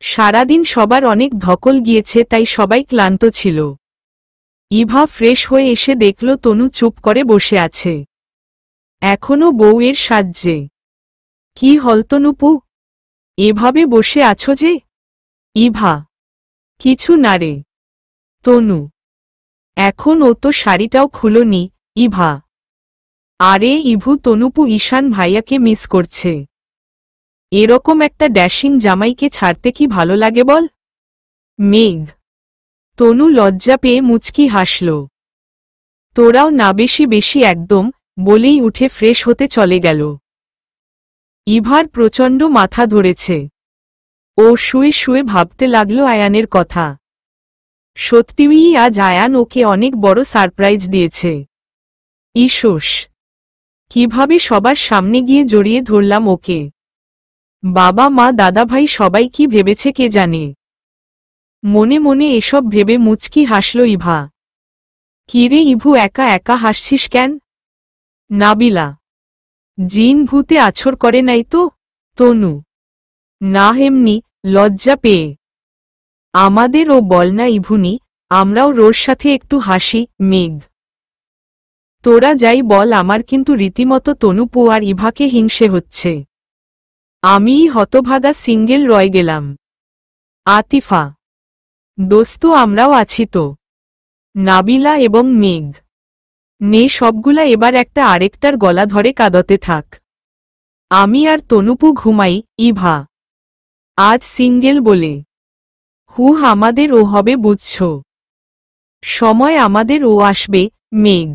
সারাদিন সবার অনেক ধকল গিয়েছে, তাই সবাই ক্লান্ত ছিল। ইভা ফ্রেশ হয়ে এসে দেখল তনু চুপ করে বসে আছে, এখনো বউয়ের সাজে। কি হল তনুপু, এভাবে বসে আছো যে? ইভা: কিছু না রে। তনু: এখন ও তো শাড়িটাও খুলোনি। ইভা: আরে ইভু, তনুপু ঈশান ভাইয়াকে মিস করছে। এরকম একটা ড্যাশিং জামাইকে ছাড়তে কি ভালো লাগে বল? মেঘ: তনু লজ্জা পেয়ে মুচকি হাসল। তোরাও না বেশি বেশি একদম, বলেই উঠে ফ্রেশ হতে চলে গেল। ইভার প্রচণ্ড মাথা ধরেছে। ও শুয়ে শুয়ে ভাবতে লাগল আয়ানের কথা। সত্যিই আজ আয়ান ওকে অনেক বড় সারপ্রাইজ দিয়েছে। ইসোস, কিভাবে সবার সামনে গিয়ে জড়িয়ে ধরলাম ওকে। বাবা মা দাদাভাই সবাই কি ভেবেছে কে জানে। মনে মনে এসব ভেবে মুচকি হাসল ইভা। কিরে ইভু, একা একা হাসছিস কেন? নাবিলা: জিন ভূতে আছর করে নাই তো? তনু: না, এমনি লজ্জা পেয়ে। আমাদের ও বল না ইভুনি, আমরাও রোর সাথে একটু হাসি। মেঘ: তোরা যাই বল, আমার কিন্তু রীতিমতো তনুপু আর ইভাকে হিংসে হচ্ছে। আমিই হতভাগা সিঙ্গেল রয়ে গেলাম। আতিফা: দোস্ত আমরাও আছি তো। নাবিলা এবং মেঘ: নে সবগুলা এবার একটা আরেকটার গলা ধরে কাঁদতে থাক। আমি আর তনুপু ঘুমাই। ইভা: আজ সিঙ্গেল বলে আমাদের ও হবে বুঝছ। সময় আমাদের ও আসবে। মেঘ: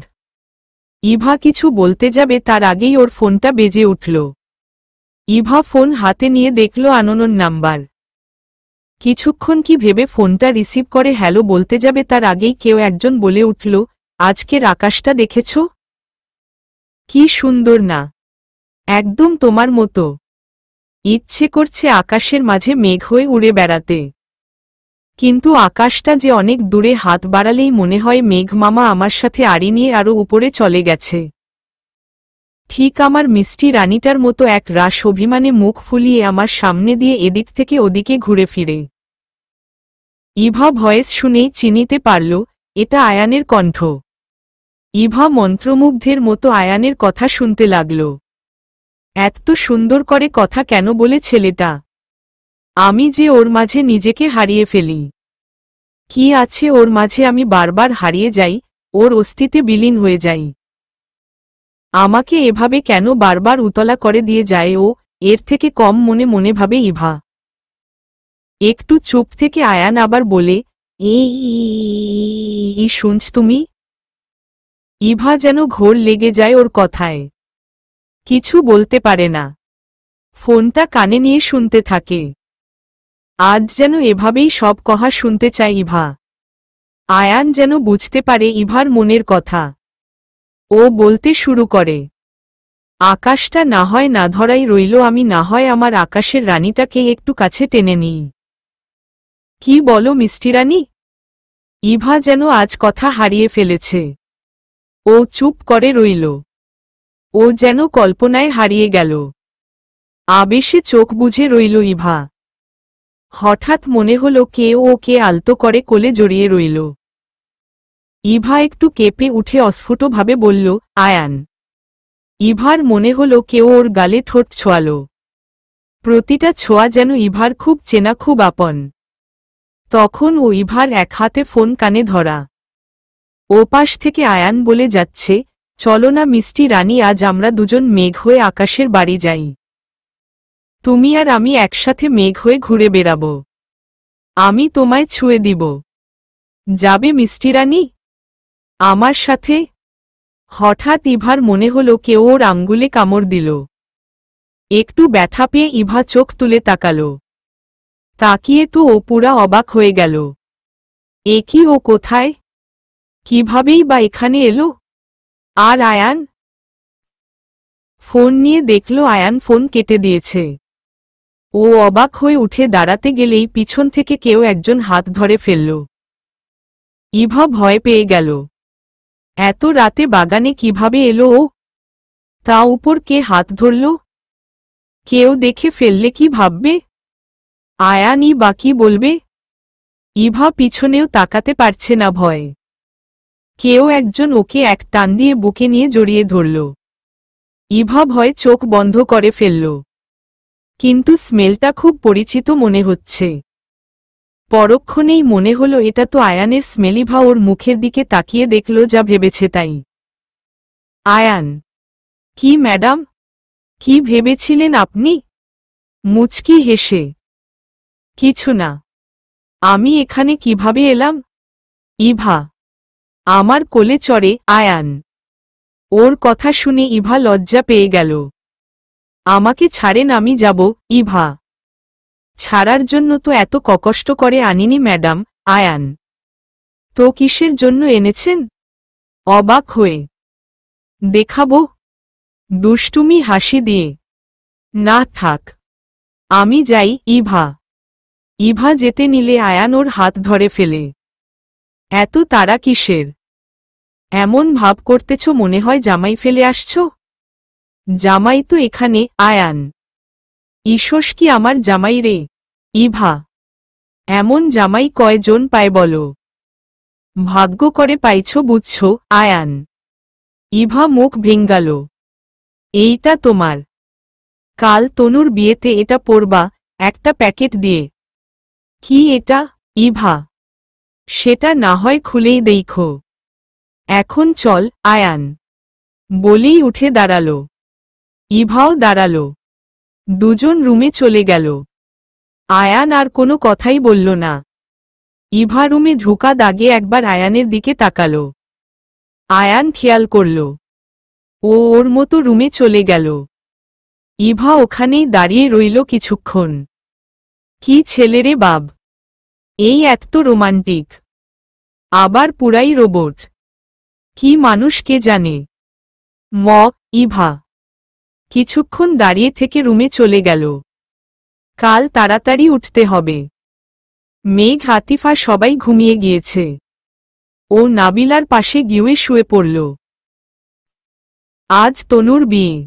ইভা কিছু বলতে যাবে তার আগেই ওর ফোনটা বেজে উঠল। ইভা ফোন হাতে নিয়ে দেখল আননোন নাম্বার। কিছুক্ষণ কি ভেবে ফোনটা রিসিভ করে হ্যালো বলতে যাবে তার আগেই কেউ একজন বলে উঠল, আজকের আকাশটা দেখেছ? কি সুন্দর না? একদম তোমার মতো। ইচ্ছে করছে আকাশের মাঝে মেঘ হয়ে উড়ে বেড়াতে। কিন্তু আকাশটা যে অনেক দূরে, হাত বাড়ালেই মনে হয় মেঘ মামা আমার সাথে আড়ি নিয়ে আরও উপরে চলে গেছে। ঠিক আমার মিষ্টি রানীটার মতো এক রাস অভিমানে মুখ ফুলিয়ে আমার সামনে দিয়ে এদিক থেকে ওদিকে ঘুরে ফিরে। ইভা ভয়েস শুনেই চিনিতে পারল এটা আয়ানের কণ্ঠ। ইভা মন্ত্রমুগ্ধের মতো আয়ানের কথা শুনতে লাগল। এত সুন্দর করে কথা কেন বলে ছেলেটা? আমি যে ওর মাঝে নিজেকে হারিয়ে ফেলি। কি আছে ওর মাঝে আমি বারবার হারিয়ে যাই, ওর অস্তিত্বে বিলীন হয়ে যাই। আমাকে এভাবে কেন বারবার উতলা করে দিয়ে যায় ও? এর থেকে কম মনে মনে ভাবে ইভা। একটু চুপ থেকে আয়ান আবার বলে, এই শুনছ তুমি? ইভা যেন ঘোর লেগে যায় ওর কথায়। কিছু বলতে পারে না, ফোনটা কানে নিয়ে শুনতে থাকে। আজ যেন এভাবেই সব কথা শুনতে চায় ইভা। আয়ান যেন বুঝতে পারে ইভার মনের কথা। ও বলতে শুরু করে, আকাশটা না হয় না ধরাই রইল, আমি না হয় আমার আকাশের রানীটাকে একটু কাছে টেনে নিই। কি বলো মিষ্টি রানী? ইভা যেন আজ কথা হারিয়ে ফেলেছে। ও চুপ করে রইল। ও যেন কল্পনায় হারিয়ে গেল। আবেশে চোখ বুজে রইল ইভা। হঠাৎ মনে হল কে ওকে আলতো করে কোলে জড়িয়ে রইল। ইভা একটু কেঁপে উঠে অস্ফুটভাবে বলল, আয়ান। ইভার মনে হল কেউ ওর গালে ঠোঁট ছোঁয়াল। প্রতিটা ছোঁয়া যেন ইভার খুব চেনা, খুব আপন। তখন ও ইভার এক হাতে ফোন কানে ধরা। ওপাশ থেকে আয়ান বলে যাচ্ছে, চলো না মিষ্টি রানী, আজ আমরা দুজন মেঘ হয়ে আকাশের বাড়ি যাই। তুমি আর আমি একসাথে মেঘ হয়ে ঘুরে বেড়াব। আমি তোমায় ছুঁয়ে দিব। যাবে মিষ্টি রানী আমার সাথে? হঠাৎ ইভার মনে হল কেউ ওর আঙ্গুলে কামড় দিল। একটু ব্যথা পেয়ে ইভা চোখ তুলে তাকাল। তাকিয়ে তো ও পুরা অবাক হয়ে গেল। এ কি, ও কোথায়? কিভাবেই বা এখানে এলো? আর আয়ান? ফোন নিয়ে দেখল আয়ান ফোন কেটে দিয়েছে। ও অবাক হয়ে উঠে দাঁড়াতে গেলেই পিছন থেকে কেউ একজন হাত ধরে ফেলল। ইভা ভয় পেয়ে গেল। এত রাতে বাগানে কিভাবে এলো ও? তা উপর কে হাত ধরল? কেউ দেখে ফেললে কি ভাববে? আয়ানই বাকি বলবে। ইভা পিছনেও তাকাতে পারছে না ভয়ে। কেউ একজন ওকে এক টান দিয়ে বুকে নিয়ে জড়িয়ে ধরল। ইভা ভয়ে চোখ বন্ধ করে ফেলল। কিন্তু স্মেলটা খুব পরিচিত মনে হচ্ছে। পরক্ষণেই মনে হলো এটা তো আয়ানের স্মেল। ইভা ওর মুখের দিকে তাকিয়ে দেখল যা ভেবেছে তাই। আয়ান। কি ম্যাডাম? কি ভেবেছিলেন আপনি? মুচকি হেসে। কিছু না। আমি এখানে কিভাবে এলাম? ইভা। আমার কোলে চড়ে। আয়ান। ওর কথা শুনে ইভা লজ্জা পেয়ে গেল। আমাকে ছাড়েন, আমি যাব। ইভা। ছাড়ার জন্য তো এত কষ্ট করে আনিনি ম্যাডাম। আয়ান। তো কিসের জন্য এনেছেন? অবাক হয়ে। দেখাবো? দুষ্টুমি হাসি দিয়ে। না থাক, আমি যাই। ইভা। ইভা যেতে নিলে আয়ান ওর হাত ধরে ফেলে। এত তাড়া কিসের? এমন ভাব করতেছ মনে হয় জামাই ফেলে আসছ। জামাই তো এখানে। আয়ান। ঈশ্বর, কি আমার জামাই রে? ইভা। এমন জামাই কয়জন পায় বলো? ভাগ্য করে পাইছ বুঝছ। আয়ান। ইভা মুখ ভেঙ্গাল। এইটা তোমার। কাল তনুর বিয়েতে এটা পরবা, একটা প্যাকেট দিয়ে। কি এটা? ইভা। সেটা না হয় খুলেই দেখো। এখন চল। আয়ান। বলেই উঠে দাঁড়াল। ইভাও দাঁড়াল। দুজন রুমে চলে গেল। আয়ান আর কোনো কথাই বলল না। ইভা রুমে ঢোকা দাগে একবার আয়ানের দিকে তাকাল। আয়ান খেয়াল করল ও ওর মতো রুমে চলে গেল। ইভা ওখানেই দাঁড়িয়ে রইল কিছুক্ষণ। কি ছেলেরে বাব! এই এত রোমান্টিক, আবার পুরাই রোবট। কি মানুষ কে জানে। ইভা কিছুক্ষণ দাঁড়িয়ে থেকে রুমে চলে গেল। কাল তাড়াতাড়ি উঠতে হবে। মেঘ, আতিফা সবাই ঘুমিয়ে গিয়েছে। ও নাবিলার পাশে গিয়ে শুয়ে পড়ল। আজ তনুর বিয়ে।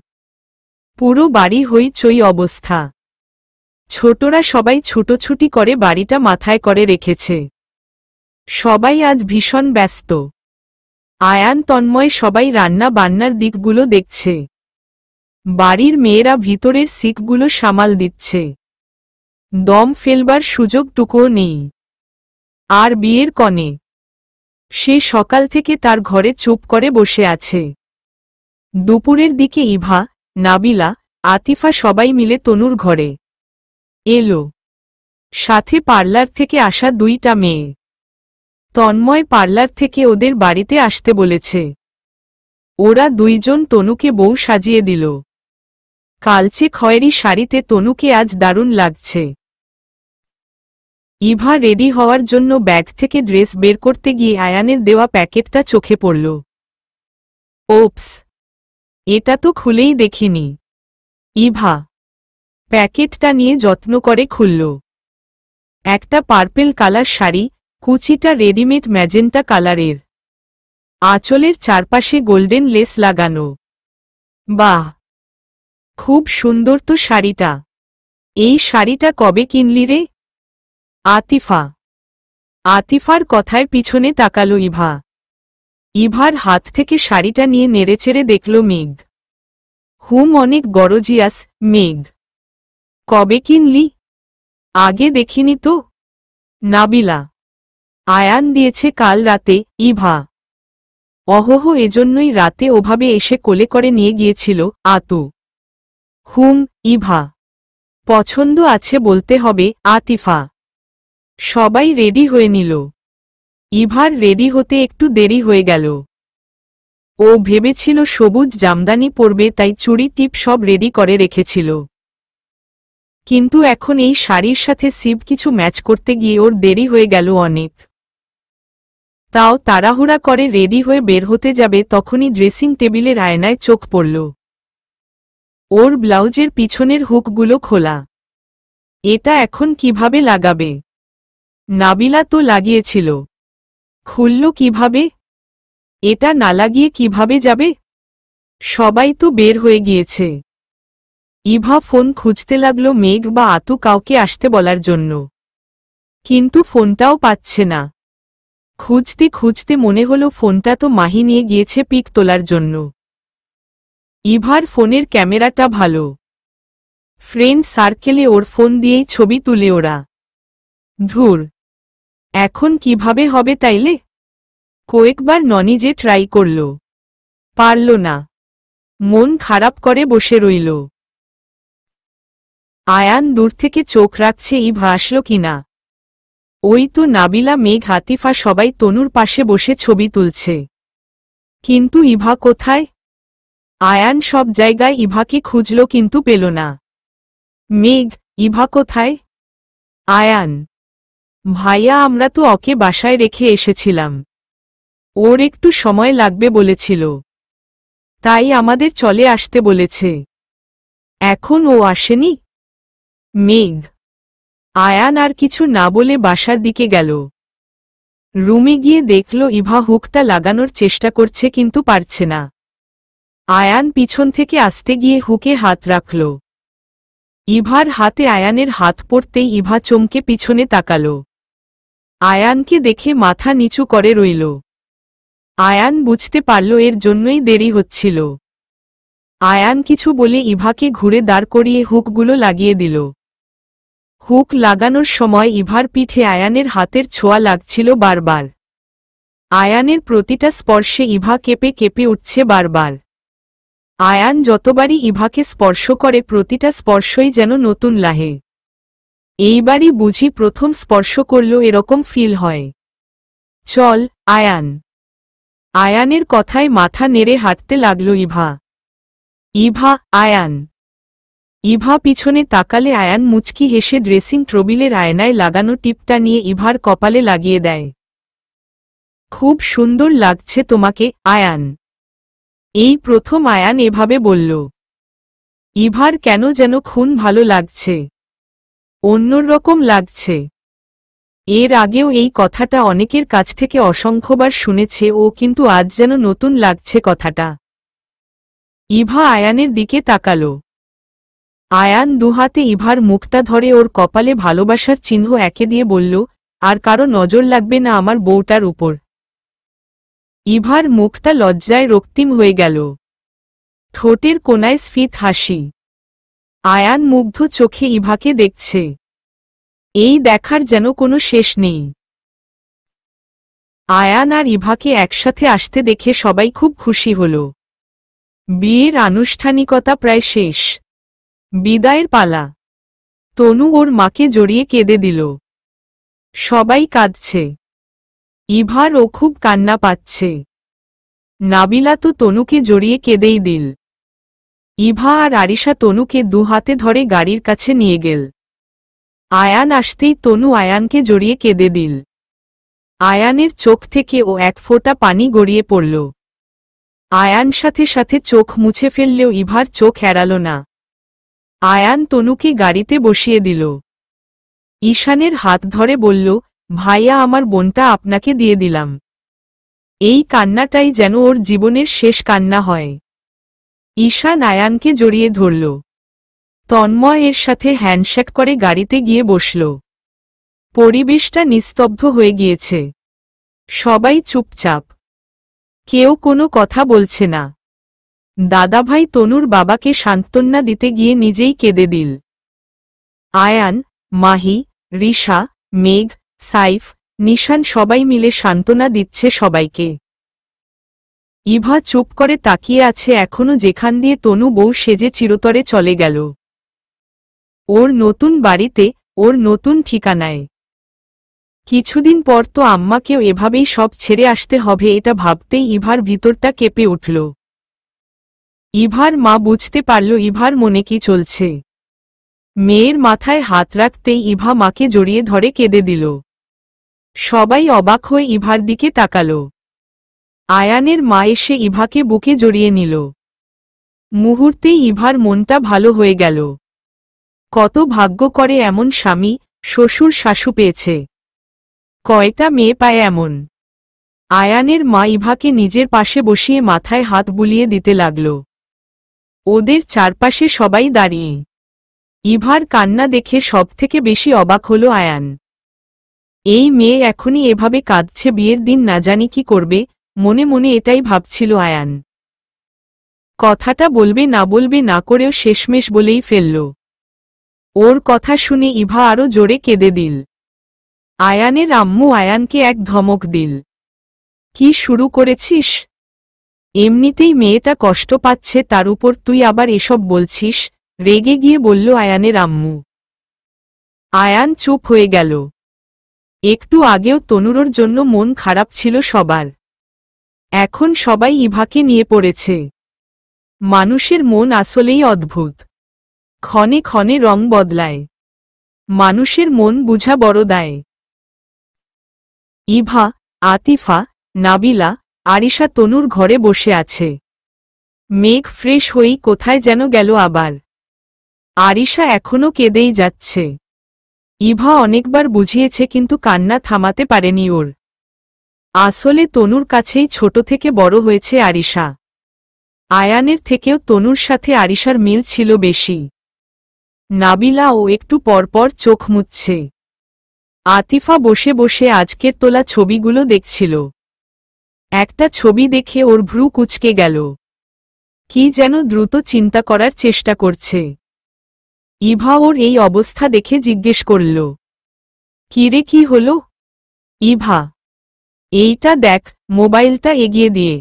পুরো বাড়ি হইচই অবস্থা। ছোটরা সবাই ছুটোছুটি করে বাড়িটা মাথায় করে রেখেছে। সবাই আজ ভীষণ ব্যস্ত। আয়ান, তন্ময় সবাই রান্না বান্নার দিকগুলো দেখছে। বাড়ির মেয়েরা ভিতরের সিকগুলো সামাল দিচ্ছে। দম ফেলবার সুযোগটুকুও নেই। আর বিয়ের কনে, সে সকাল থেকে তার ঘরে চুপ করে বসে আছে। দুপুরের দিকে ইভা, নাবিলা, আতিফা সবাই মিলে তনুর ঘরে এলো। সাথে পার্লার থেকে আসা দুইটা মেয়ে। তন্ময় পার্লার থেকে ওদের বাড়িতে আসতে বলেছে। ওরা দুইজন তনুকে বউ সাজিয়ে দিল। কালচে খয়েরি শাড়িতে তনুকে আজ দারুণ লাগছে। ইভা রেডি হওয়ার জন্য ব্যাগ থেকে ড্রেস বের করতে গিয়ে আয়ানের দেওয়া প্যাকেটটা চোখে পড়ল। ওপস, এটা তো খুলেই দেখিনি। ইভা প্যাকেটটা নিয়ে যত্ন করে খুলল। একটা পার্পেল কালার শাড়ি, কুচিটা রেডিমেড ম্যাজেন্টা কালারের। আঁচলের চারপাশে গোল্ডেন লেস লাগানো। বাহ, খুব সুন্দর তো শাড়িটা। এই শাড়িটা কবে কিনলি রে? আতিফা। আতিফার কথায় পিছনে তাকালো ইভা। ইভার হাত থেকে শাড়িটা নিয়ে নেড়েচেড়ে দেখল মেঘ। অনেক গরজিয়াস। মেঘ, কবে কিনলি? আগে দেখিনি তো। নাবিলা। আয়ান দিয়েছে কাল রাতে। ইভা। অহোহ, এজন্যই রাতে ওভাবে এসে কোলে করে নিয়ে গিয়েছিল। আতু। ইভা। পছন্দ আছে বলতে হবে। আতিফা। সবাই রেডি হয়ে নিল। ইভার রেডি হতে একটু দেরি হয়ে গেল। ও ভেবেছিল সবুজ জামদানি পরবে, তাই চুড়ি টিপ সব রেডি করে রেখেছিল। কিন্তু এখন এই শাড়ির সাথে সিব কিছু ম্যাচ করতে গিয়ে ওর দেরি হয়ে গেল অনেক। তাও তাড়াহুড়া করে রেডি হয়ে বের হতে যাবে, তখনই ড্রেসিং টেবিলের আয়নায় চোখ পড়ল। ওর ব্লাউজের পিছনের হুকগুলো খোলা। এটা এখন কিভাবে লাগাবে? নাবিলা তো লাগিয়েছিল। খুলল কিভাবে? এটা না লাগিয়ে কিভাবে যাবে? সবাই তো বের হয়ে গিয়েছে। ইভা ফোন খুঁজতে লাগলো মেঘ বা আতু কাউকে আসতে বলার জন্য, কিন্তু ফোনটাও পাচ্ছে না। খুঁজতে খুঁজতে মনে হলো ফোনটা তো মাহি নিয়ে গিয়েছে পিক তোলার জন্য। ইভার ফোনের ক্যামেরাটা ভালো, ফ্রেন্ড সার্কেলে ওর ফোন দিয়েই ছবি তুলে ওরা। ধুর, এখন কিভাবে হবে তাইলে? কয়েকবার ননি যে ট্রাই করল, পারল না, মন খারাপ করে বসে রইল। আয়ান দূর থেকে চোখ রাখছে ইভা আসলো কিনা। ওই তো নাবিলা, মেঘ, আতিফা সবাই তনুর পাশে বসে ছবি তুলছে, কিন্তু ইভা কোথায়? আয়ান সব জায়গায় ইভাকে খুঁজল কিন্তু পেল না। মেঘ, ইভা কোথায়? আয়ান, ভাইয়া আমরা তো ওকে বাসায় রেখে এসেছিলাম, ওর একটু সময় লাগবে বলেছিল, তাই আমাদের চলে আসতে বলেছে। এখন ও আসেনি? মেঘ। আয়ান আর কিছু না বলে বাসার দিকে গেল। রুমে গিয়ে দেখল ইভা হুকটা লাগানোর চেষ্টা করছে কিন্তু পারছে না। আয়ান পিছন থেকে আসতে গিয়ে হুকে হাত রাখল। ইভার হাতে আয়ানের হাত পড়তেই ইভা চমকে পিছনে তাকাল। আয়ানকে দেখে মাথা নিচু করে রইল। আয়ান বুঝতে পারল এর জন্যই দেরি হচ্ছিল। আয়ান কিছু বলে ইভাকে ঘুরে দাঁড় করিয়ে হুকগুলো লাগিয়ে দিল। হুক লাগানোর সময় ইভার পিঠে আয়ানের হাতের ছোঁয়া লাগছিল বারবার। আয়ানের প্রতিটা স্পর্শে ইভা কেঁপে কেঁপে উঠছে বারবার। আয়ান যতবারই ইভাকে স্পর্শ করে প্রতিটা স্পর্শই যেন নতুন লাগে। এইবারই বুঝি প্রথম স্পর্শ করল এরকম ফিল হয়। চল, আয়ান। আয়ানের কথায় মাথা নেড়ে হাঁটতে লাগল ইভা। ইভা, আয়ান। ইভা পিছনে তাকালে আয়ান মুচকি হেসে ড্রেসিং টেবিলের আয়নায় লাগানো টিপটা নিয়ে ইভার কপালে লাগিয়ে দেয়। খুব সুন্দর লাগছে তোমাকে, আয়ান। এই প্রথম আয়ান এভাবে বলল। ইভার কেন যেন খুন ভালো লাগছে, অন্যরকম লাগছে। এর আগেও এই কথাটা অনেকের কাছ থেকে অসংখ্যবার শুনেছে ও, কিন্তু আজ যেন নতুন লাগছে কথাটা। ইভা আয়ানের দিকে তাকাল। আয়ান দুহাতে ইভার মুখটা ধরে ওর কপালে ভালোবাসার চিহ্ন এঁকে দিয়ে বলল, আর কারো নজর লাগবে না আমার বউটার উপর। ইভার মুখটা লজ্জায় রক্তিম হয়ে গেল। ঠোঁটের কোনায় স্ফীত হাসি। আয়ান মুগ্ধ চোখে ইভাকে দেখছে। এই দেখার যেন কোনো শেষ নেই। আয়ান আর ইভাকে একসাথে আসতে দেখে সবাই খুব খুশি হল। বিয়ের আনুষ্ঠানিকতা প্রায় শেষ। বিদায়ের পালা। তনু ওর মাকে জড়িয়ে কেঁদে দিল। সবাই কাঁদছে। ইভার ও খুব কান্না পাচ্ছে। নাবিলা তো তনুকে জড়িয়ে কেঁদেই দিল। ইভা আর আরিশা তনুকে দুহাতে ধরে গাড়ির কাছে নিয়ে গেল। আয়ান আসতেই তনু আয়ানকে জড়িয়ে কেঁদে দিল। আয়ানের চোখ থেকে ও এক ফোঁটা পানি গড়িয়ে পড়ল। আয়ান সাথে সাথে চোখ মুছে ফেললেও ইভার চোখ এড়াল না। আয়ান তনুকে গাড়িতে বসিয়ে দিল। ঈশানের হাত ধরে বলল, ভাইয়া আমার বোনটা আপনাকে দিয়ে দিলাম। এই কান্নাটাই যেন ওর জীবনের শেষ কান্না হয়। ঈশান আয়ানকে জড়িয়ে ধরল। তন্ময় এর সাথে হ্যান্ডশেক করে গাড়িতে গিয়ে বসল। পরিবেশটা নিস্তব্ধ হয়ে গিয়েছে। সবাই চুপচাপ, কেউ কোনো কথা বলছে না। দাদাভাই তনুর বাবাকে সান্ত্বনা দিতে গিয়ে নিজেই কেঁদে দিল। আয়ান, মাহি, রিশা, মেঘ, সাইফ, নিশান সবাই মিলে সান্ত্বনা দিচ্ছে সবাইকে। ইভা চুপ করে তাকিয়ে আছে এখনো, যেখান দিয়ে তনু বউ সেজে চিরতরে চলে গেল। ওর নতুন বাড়িতে, ওর নতুন ঠিকানায়। কিছুদিন পর তো আম্মাকেও এভাবেই সব ছেড়ে আসতে হবে, এটা ভাবতেই ইভার ভিতরটা কেঁপে উঠল। ইভার মা বুঝতে পারল ইভার মনে কি চলছে। মেয়ের মাথায় হাত রাখতেই ইভা মাকে জড়িয়ে ধরে কেঁদে দিল। সবাই অবাক হয়ে ইভার দিকে তাকাল। আয়ানের মা এসে ইভাকে বুকে জড়িয়ে নিল। মুহূর্তেই ইভার মনটা ভালো হয়ে গেল। কত ভাগ্য করে এমন স্বামী, শ্বশুর শাশু পেয়েছে। কয়টা মেয়ে পায় এমন। আয়ানের মা ইভাকে নিজের পাশে বসিয়ে মাথায় হাত বুলিয়ে দিতে লাগল। ওদের চারপাশে সবাই দাঁড়িয়ে। ইভার কান্না দেখে সবথেকে বেশি অবাক হল আয়ান। এই মেয়ে এখনই এভাবে কাঁদছে, বিয়ের দিন না জানি কি করবে, মনে মনে এটাই ভাবছিল আয়ান। কথাটা বলবে না করেও শেষমেশ বলেই ফেলল। ওর কথা শুনে ইভা আরো জোরে কেঁদে দিল। আয়ানের আম্মু আয়ানকে এক ধমক দিল। কি শুরু করেছিস? এমনিতেই মেয়েটা কষ্ট পাচ্ছে, তার উপর তুই আবার এসব বলছিস, রেগে গিয়ে বলল আয়ানের আম্মু। আয়ান চুপ হয়ে গেল। একটু আগেও তনুরর জন্য মন খারাপ ছিল সবার। এখন সবাই ইভাকে নিয়ে পড়েছে। মানুষের মন আসলেই অদ্ভুত, ক্ষণে ক্ষণে রং বদলায়। মানুষের মন বুঝা বড় দায়। ইভা, আতিফা, নাবিলা, আরিশা তনুর ঘরে বসে আছে। মেঘ ফ্রেশ হয়েই কোথায় যেন গেল আবার। আরিশা এখনো কেঁদেই যাচ্ছে। ইভা অনেকবার বুঝিয়েছে কিন্তু কান্না থামাতে পারেনি ওর। আসলে তনুর কাছেই ছোট থেকে বড় হয়েছে আরিশা। আয়ানের থেকেও তনুর সাথে আরিশার মিল ছিল বেশি। নাবিলা ও একটু পরপর চোখ মুছছে। আতিফা বসে বসে আজকের তোলা ছবিগুলো দেখছিল। একটা ছবি দেখে ওর ভ্রু কুঁচকে গেল। কি যেন দ্রুত চিন্তা করার চেষ্টা করছে। ইভা ওর এই অবস্থা দেখে জিজ্ঞেস করল, কিরে কি হলো? ইভা, এইটা দেখ। মোবাইলটা এগিয়ে দিয়ে।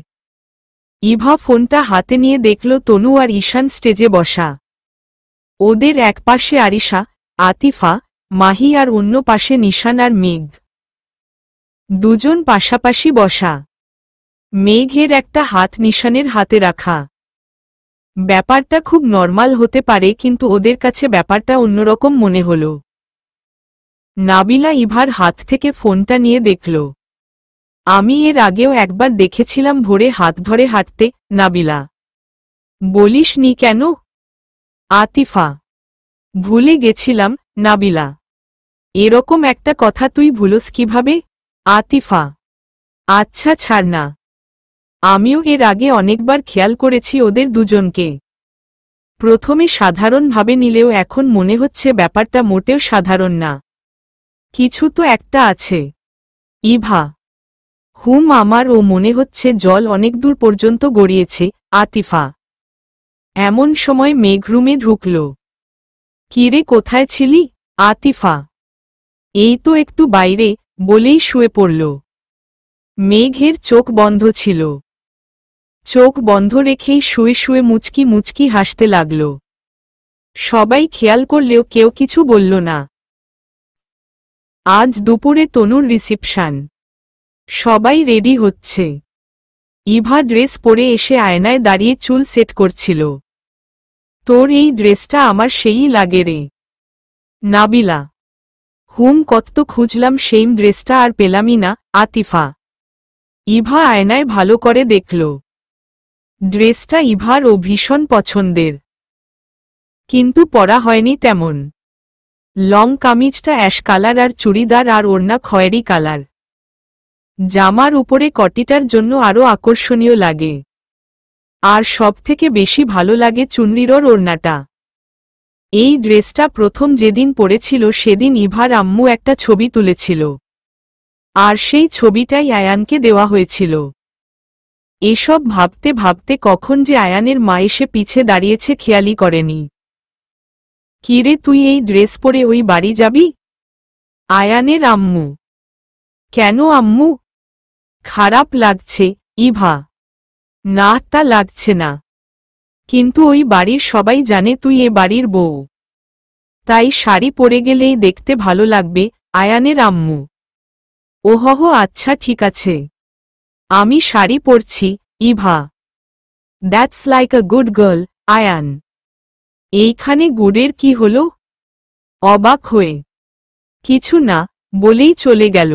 ইভা ফোনটা হাতে নিয়ে দেখল তনু আর ঈশান স্টেজে বসা। ওদের এক পাশে আরিশা, আতিফা, মাহি আর অন্য পাশে নিশান আর মেঘ। দুজন পাশাপাশি বসা। মেঘের একটা হাত নিশানের হাতে রাখা। ব্যাপারটা খুব নরমাল হতে পারে কিন্তু ওদের কাছে ব্যাপারটা অন্যরকম মনে হল। নাবিলা ইভার হাত থেকে ফোনটা নিয়ে দেখল। আমি এর আগেও একবার দেখেছিলাম ভোরে হাত ধরে হাঁটতে। নাবিলা, বলিস নি কেন? আতিফা, ভুলে গেছিলাম। নাবিলা, এরকম একটা কথা তুই ভুলোস কিভাবে? আতিফা, আচ্ছা ছাড় না। আমিও এর আগে অনেকবার খেয়াল করেছি ওদের দুজনকে। প্রথমে সাধারণভাবে নিলেও এখন মনে হচ্ছে ব্যাপারটা মোটেও সাধারণ না। কিছু তো একটা আছে। ইভা, আমারও মনে হচ্ছে জল অনেক দূর পর্যন্ত গড়িয়েছে। আতিফা, এমন সময় মেঘ রুমে ঢুকল। কিরে কোথায় ছিলি? আতিফা, এই তো একটু বাইরে, বলেই শুয়ে পড়ল। মেঘের চোখ বন্ধ ছিল। চোখ বন্ধ রেখেই শুয়ে শুয়ে মুচকি মুচকি হাসতে লাগল। সবাই খেয়াল করলেও কেউ কিছু বলল না। আজ দুপুরে তনুর রিসেপশন। সবাই রেডি হচ্ছে। ইভা ড্রেস পরে এসে আয়নায় দাঁড়িয়ে চুল সেট করছিল। তোর এই ড্রেসটা আমার সেই লাগে রে। নাবিলা, কত খুঁজলাম সেই ড্রেসটা আর পেলামই না। আতিফা, ইভা আয়নায় ভালো করে দেখল। ড্রেসটা ইভার ও ভীষণ পছন্দের, কিন্তু পরা হয়নি তেমন। লং কামিজটা অ্যাশ কালার আর চুড়িদার আর ওড়না খয়েরি কালার। জামার উপরে কটিটার জন্য আরও আকর্ষণীয় লাগে। আর সবথেকে বেশি ভালো লাগে চুনরির ওড়নাটা। এই ড্রেসটা প্রথম যেদিন পরেছিল সেদিন ইভার আম্মু একটা ছবি তুলেছিল, আর সেই ছবিটাই আয়ানকে দেওয়া হয়েছিল। এসব ভাবতে ভাবতে কখন যে আয়ানের মা এসে পিছে দাঁড়িয়েছে খেয়ালই করেনি। কিরে তুই এই ড্রেস পরে ওই বাড়ি যাবি? আয়ানের আম্মু, কেন আম্মু? খারাপ লাগছে। ইভা, না তা লাগছে না, কিন্তু ওই বাড়ির সবাই জানে তুই এ বাড়ির বউ, তাই শাড়ি পরে গেলেই দেখতে ভালো লাগবে। আয়ানের আম্মু, ওহহ আচ্ছা ঠিক আছে, আমি শাড়ি পরছি। Eva, that's like a good girl. Ayan, এইখানে গুডের কি হলো? অবাক হয়ে কিছু না বলেই চলে গেল।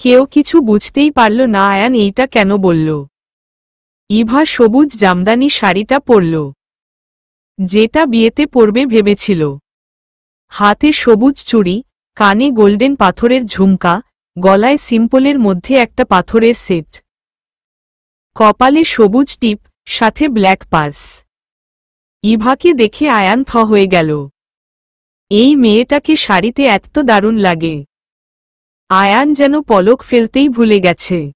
কেউ কিছু বুঝতেই পারল না আয়ান এইটা কেন বলল। ইভা সবুজ জামদানি শাড়িটা পরল, যেটা বিয়েতে পরবে ভেবেছিল। হাতে সবুজ চুড়ি, কানে গোল্ডেন পাথরের ঝুমকা, গলায় সিম্পলের মধ্যে একটা পাথরের সেট, কপালে সবুজ টিপ, সাথে ব্ল্যাক পার্স। ইভাকে দেখে আয়ান থ হয়ে গেল। এই মেয়েটাকে শাড়িতে এত দারুণ লাগে। আয়ান যেন পলক ফেলতেই ভুলে গেছে।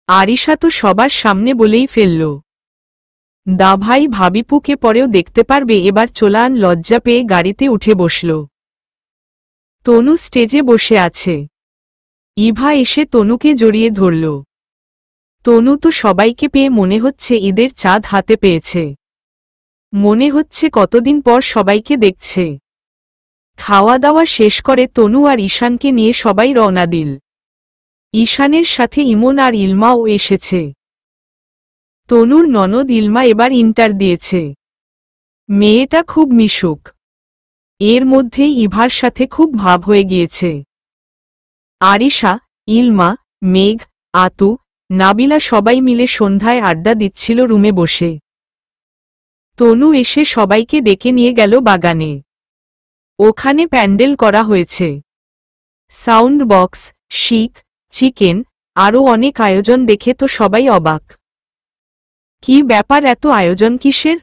আরিশা তো সবার সামনে বলেই ফেলল, দা ভাই ভাবিপুকে পরেও দেখতে পারবে। এবার চোলান লজ্জা পেয়ে গাড়িতে উঠে বসল। তনু স্টেজে বসে আছে। ইভা এসে তনুকে জড়িয়ে ধরল। তনু তো সবাইকে পেয়ে মনে হচ্ছে ঈদের চাঁদ হাতে পেয়েছে। মনে হচ্ছে কতদিন পর সবাইকে দেখছে। খাওয়া দাওয়া শেষ করে তনু আর ঈশানকে নিয়ে সবাই রওনা দিল। ঈশানের সাথে ইমন আর ইলমাও এসেছে। তনুর ননদ ইলমা এবার ইন্টার দিয়েছে। মেয়েটা খুব মিশুক। এর মধ্যেই ইভার সাথে খুব ভাব হয়ে গিয়েছে। আরিশা, ইলমা, মেঘ, আতু, নাবিলা সবাই মিলে সন্ধ্যায় আড্ডা দিচ্ছিল রুমে বসে। তনু এসে সবাইকে ডেকে নিয়ে গেল বাগানে। ওখানে প্যান্ডেল করা হয়েছে। সাউন্ড বক্স, শিক, চিকেন, আরও অনেক আয়োজন দেখে তো সবাই অবাক। কি ব্যাপার, এত আয়োজন কিসের?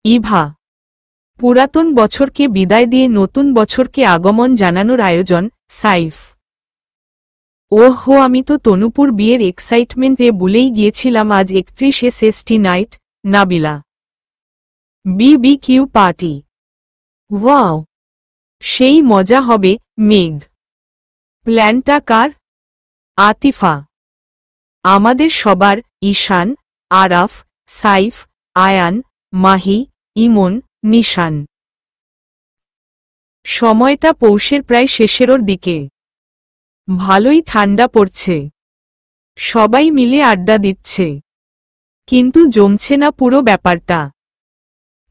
ইভা, পুরাতন বছরকে বিদায় দিয়ে নতুন বছরকে আগমন জানানোর আয়োজন। সাইফ, ওহো, আমি তো তনুপুর বিয়ের এক্সাইটমেন্টে ভুলেই গিয়েছিলাম আজ 31 Shashthi night. Nabila, BBQ party, wow, সেই মজা হবে। মেঘ, প্ল্যানটা কার? আতিফা, আমাদের সবার। ঈশান, আরাফ, সাইফ, আয়ান, মাহি, ইমন, নিশান। সময়টা পৌষের প্রায় শেষের দিকে। ভালোই ঠান্ডা পড়ছে। সবাই মিলে আড্ডা দিচ্ছে। কিন্তু জমছে না পুরো ব্যাপারটা।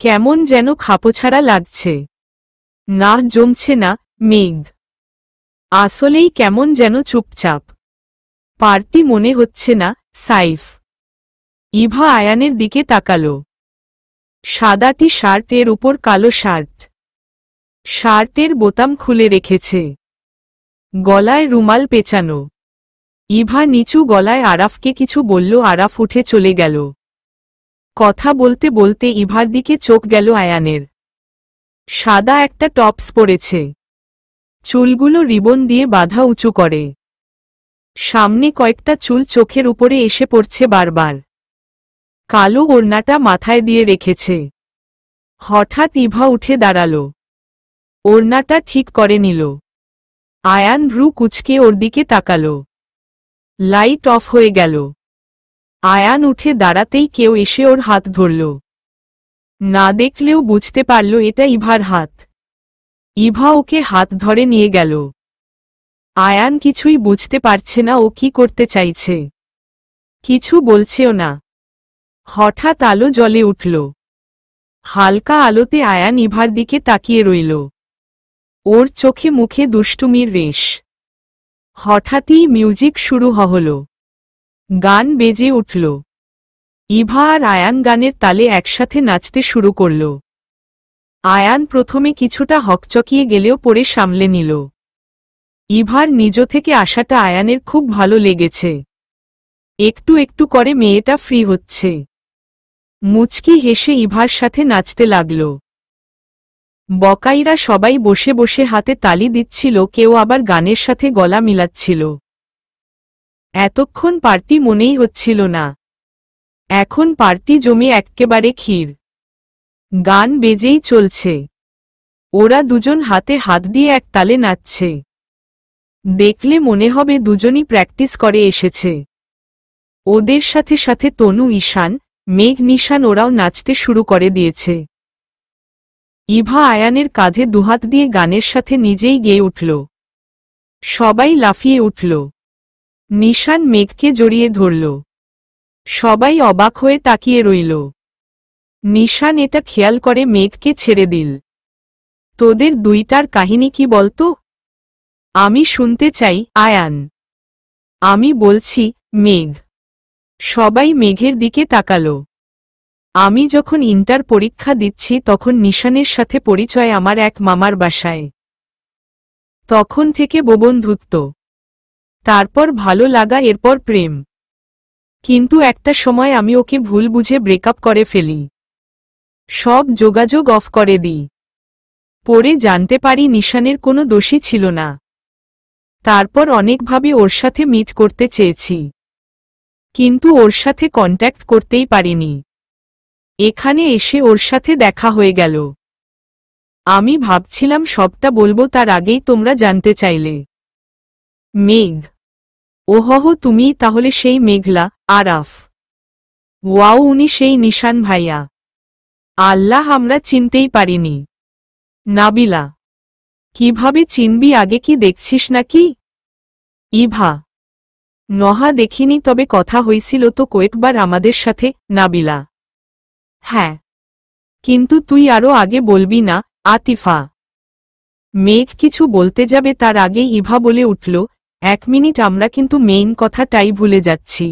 কেমন যেন খাপছাড়া লাগছে। না জমছে না। মেঘ, আসলেই কেমন যেন চুপচাপ। পার্টি মনে হচ্ছে না। সাইফ, ইভা আয়ানের দিকে তাকালো। সাদাটি শার্ট, এর উপর কালো শার্ট। শার্টের বোতাম খুলে রেখেছে। গলায় রুমাল পেঁচানো। ইভা নিচু গলায় আরাফকে কিছু বলল। আরাফ উঠে চলে গেল। কথা বলতে বলতে ইভার দিকে চোখ গেল আয়ানের। সাদা একটা টপস পরেছে। চুলগুলো রিবন দিয়ে বাঁধা উঁচু করে। সামনে কয়েকটা চুল চোখের উপরে এসে পড়ছে বারবার। কালো ওড়নাটা মাথায় দিয়ে রেখেছে। হঠাৎ ইভা উঠে দাঁড়াল। ওড়নাটা ঠিক করে নিল। আয়ান ভ্রু কুঁচকে ওর দিকে তাকাল। লাইট অফ হয়ে গেল। আয়ান উঠে দাঁড়াতেই কেউ এসে ওর হাত ধরল। না দেখলেও বুঝতে পারল এটা ইভার হাত। ইভা ওকে হাত ধরে নিয়ে গেল। আয়ান কিছুই বুঝতে পারছে না ও কি করতে চাইছে। কিছু বলছেও না। হঠাৎ আলো জ্বলে উঠল। হালকা আলোতে আয়ান ইভার দিকে তাকিয়ে রইল। ওর চোখে মুখে দুষ্টুমির রেশ। হঠাৎই মিউজিক শুরু হল। গান বেজে উঠল। ইভা আর আয়ান গানের তালে একসাথে নাচতে শুরু করল। আয়ান প্রথমে কিছুটা হকচকিয়ে গেলেও পরে সামলে নিল। ইভার নিজ থেকে আসাটা আয়ানের খুব ভালো লেগেছে। একটু একটু করে মেয়েটা ফ্রি হচ্ছে। মুচকি হেসে ইভার সাথে নাচতে লাগল। বকাইরা সবাই বসে বসে হাতে তালি দিচ্ছিল, কেউ আবার গানের সাথে গলা মিলাচ্ছিল। এতক্ষণ পার্টি মনেই হচ্ছিল না। এখন পার্টি জমে এক্কেবারে ক্ষীর। গান বেজেই চলছে। ওরা দুজন হাতে হাত দিয়ে এক তালে নাচছে। দেখলে মনে হবে দুজনই প্র্যাকটিস করে এসেছে। ওদের সাথে সাথে তনু, ঈশান, মেঘ, নিশান ওরাও নাচতে শুরু করে দিয়েছে। ইভা আয়ানের কাঁধে দুহাত দিয়ে গানের সাথে নিজেই গেয়ে উঠল। সবাই লাফিয়ে উঠল। নিশান মেঘকে জড়িয়ে ধরল। সবাই অবাক হয়ে তাকিয়ে রইল। নিশান এটা খেয়াল করে মেঘকে ছেড়ে দিল। তোদের দুইটার কাহিনী কি বলতো? আমি শুনতে চাই। আয়ান, আমি বলছি। মেঘ। সবাই মেঘের দিকে তাকালো। আমি যখন ইন্টার পরীক্ষা দিচ্ছি তখন নিশানের সাথে পরিচয় আমার এক মামার বাসায়। তখন থেকে বন্ধুত্ব, তারপর ভালো লাগা, এরপর প্রেম। কিন্তু একটা সময় আমি ওকে ভুল বুঝে ব্রেকআপ করে ফেলি। সব যোগাযোগ অফ করে দিই। পরে জানতে পারি নিশানের কোনো দোষী ছিল না। তারপর অনেকভাবে ওর সাথে মিট করতে চেয়েছি, কিন্তু ওর সাথে কন্ট্যাক্ট করতেই পারিনি। এখানে এসে ওর সাথে দেখা হয়ে গেল। আমি ভাবছিলাম সবটা বলবো, তার আগেই তোমরা জানতে চাইলে। মেঘ। ওহহ, তুমিই তাহলে সেই মেঘলা। আরাফ। ওয়াও, উনি সেই নিশান ভাইয়া। আল্লাহ, আমরা চিনতেই পারিনি। নাবিলা। কিভাবে চিনবি, আগে কি দেখছিস নাকি? ইভা। নহা, দেখিনি, তবে কথা হয়েছিল তো কয়েকবার আমাদের সাথে। নাবিলা। হ্যাঁ, কিন্তু তুই আরও আগে বলবি না? আতিফা। মেঘ কিছু বলতে যাবে তার আগেই ইভা বলে উঠল, 1 মিনিট, আমরা কিন্তু মেইন কথাটাই ভুলে যাচ্ছি।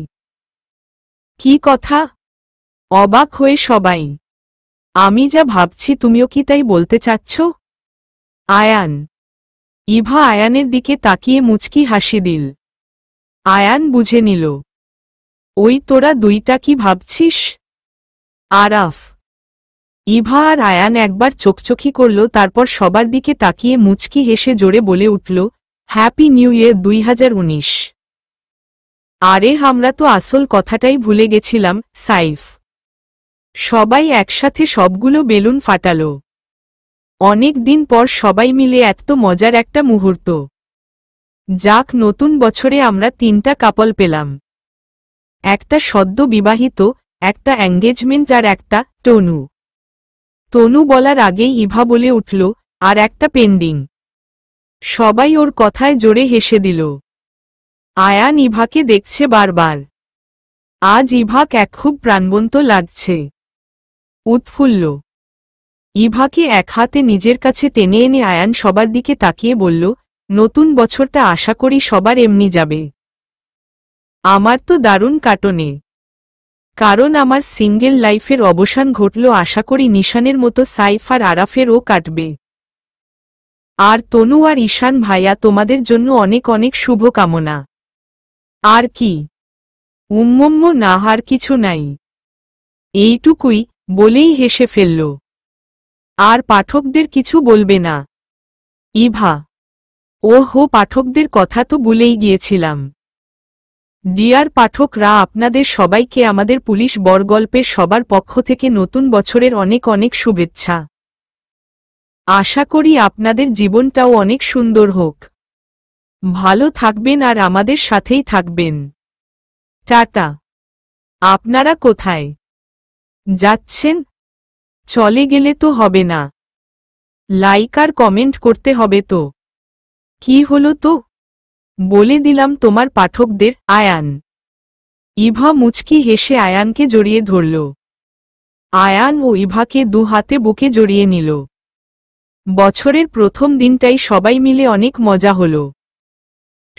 কি কথা? অবাক হয়ে সবাই। আমি যা ভাবছি তুমিও কি তাই বলতে চাচ্ছ? আয়ান। ইভা আয়ানের দিকে তাকিয়ে মুচকি হাসি দিল। আয়ান বুঝে নিল। ওই, তোরা দুইটা কি ভাবছিস? আরাফ। ইভা আর আয়ান একবার চোখচোখি করল, তারপর সবার দিকে তাকিয়ে মুচকি হেসে জোরে বলে উঠল, হ্যাপি নিউ ইয়ার 2019। আরে, আমরা তো আসল কথাটাই ভুলে গেছিলাম। সাইফ। সবাই একসাথে সবগুলো বেলুন ফাটাল। অনেক দিন পর সবাই মিলে এত মজার একটা মুহূর্ত। যাক, নতুন বছরে আমরা 3টা কাপল পেলাম। একটা সদ্য বিবাহিত, একটা এঙ্গেজমেন্ট আর একটা তনু। তনু বলার আগেই ইভা বলে উঠল, আর একটা পেন্ডিং। সবাই ওর কথায় জোরে হেসে দিল। আয়ান ইভাকে দেখছে বারবার। আজ ইভাকে খুব প্রাণবন্ত লাগছে, উৎফুল্ল। ইভাকে এক হাতে নিজের কাছে টেনে এনে আয়ান সবার দিকে তাকিয়ে বলল, নতুন বছরটা আশা করি সবার এমনি যাবে। আমার তো দারুণ কাটনে, কারণ আমার সিঙ্গেল লাইফের অবসান ঘটল। আশা করি নিশানের মতো সাইফ আর আরাফেরও কাটবে। আর তনু আর ঈশান ভাইয়া, তোমাদের জন্য অনেক অনেক শুভ কামনা। আর কি? না, আর কিছু নাই। এইটুকুই বলেই হেসে ফেলল। আর পাঠকদের কিছু বলবে না? ইভা। ওহো, পাঠকদের কথা তো ভুলেই গিয়েছিলাম। ডিয়ার পাঠকরা, আপনাদের সবাইকে আমাদের পুলিশ বরগল্পের সবার পক্ষ থেকে নতুন বছরের অনেক অনেক শুভেচ্ছা। আশা করি আপনাদের জীবনটাও অনেক সুন্দর হোক। ভালো থাকবেন আর আমাদের সাথেই থাকবেন। টাটা। আপনারা কোথায় যাচ্ছেন? চলে গেলে তো হবে না, লাইক আর কমেন্ট করতে হবে তো। কি হলো তো? বলে দিলাম তোমার পাঠকদের। আয়ান। ইভা মুচকি হেসে আয়ানকে জড়িয়ে ধরল। আয়ান ও ইভাকে 2 হাতে বুকে জড়িয়ে নিল। বছরের প্রথম দিনটাই সবাই মিলে অনেক মজা হল।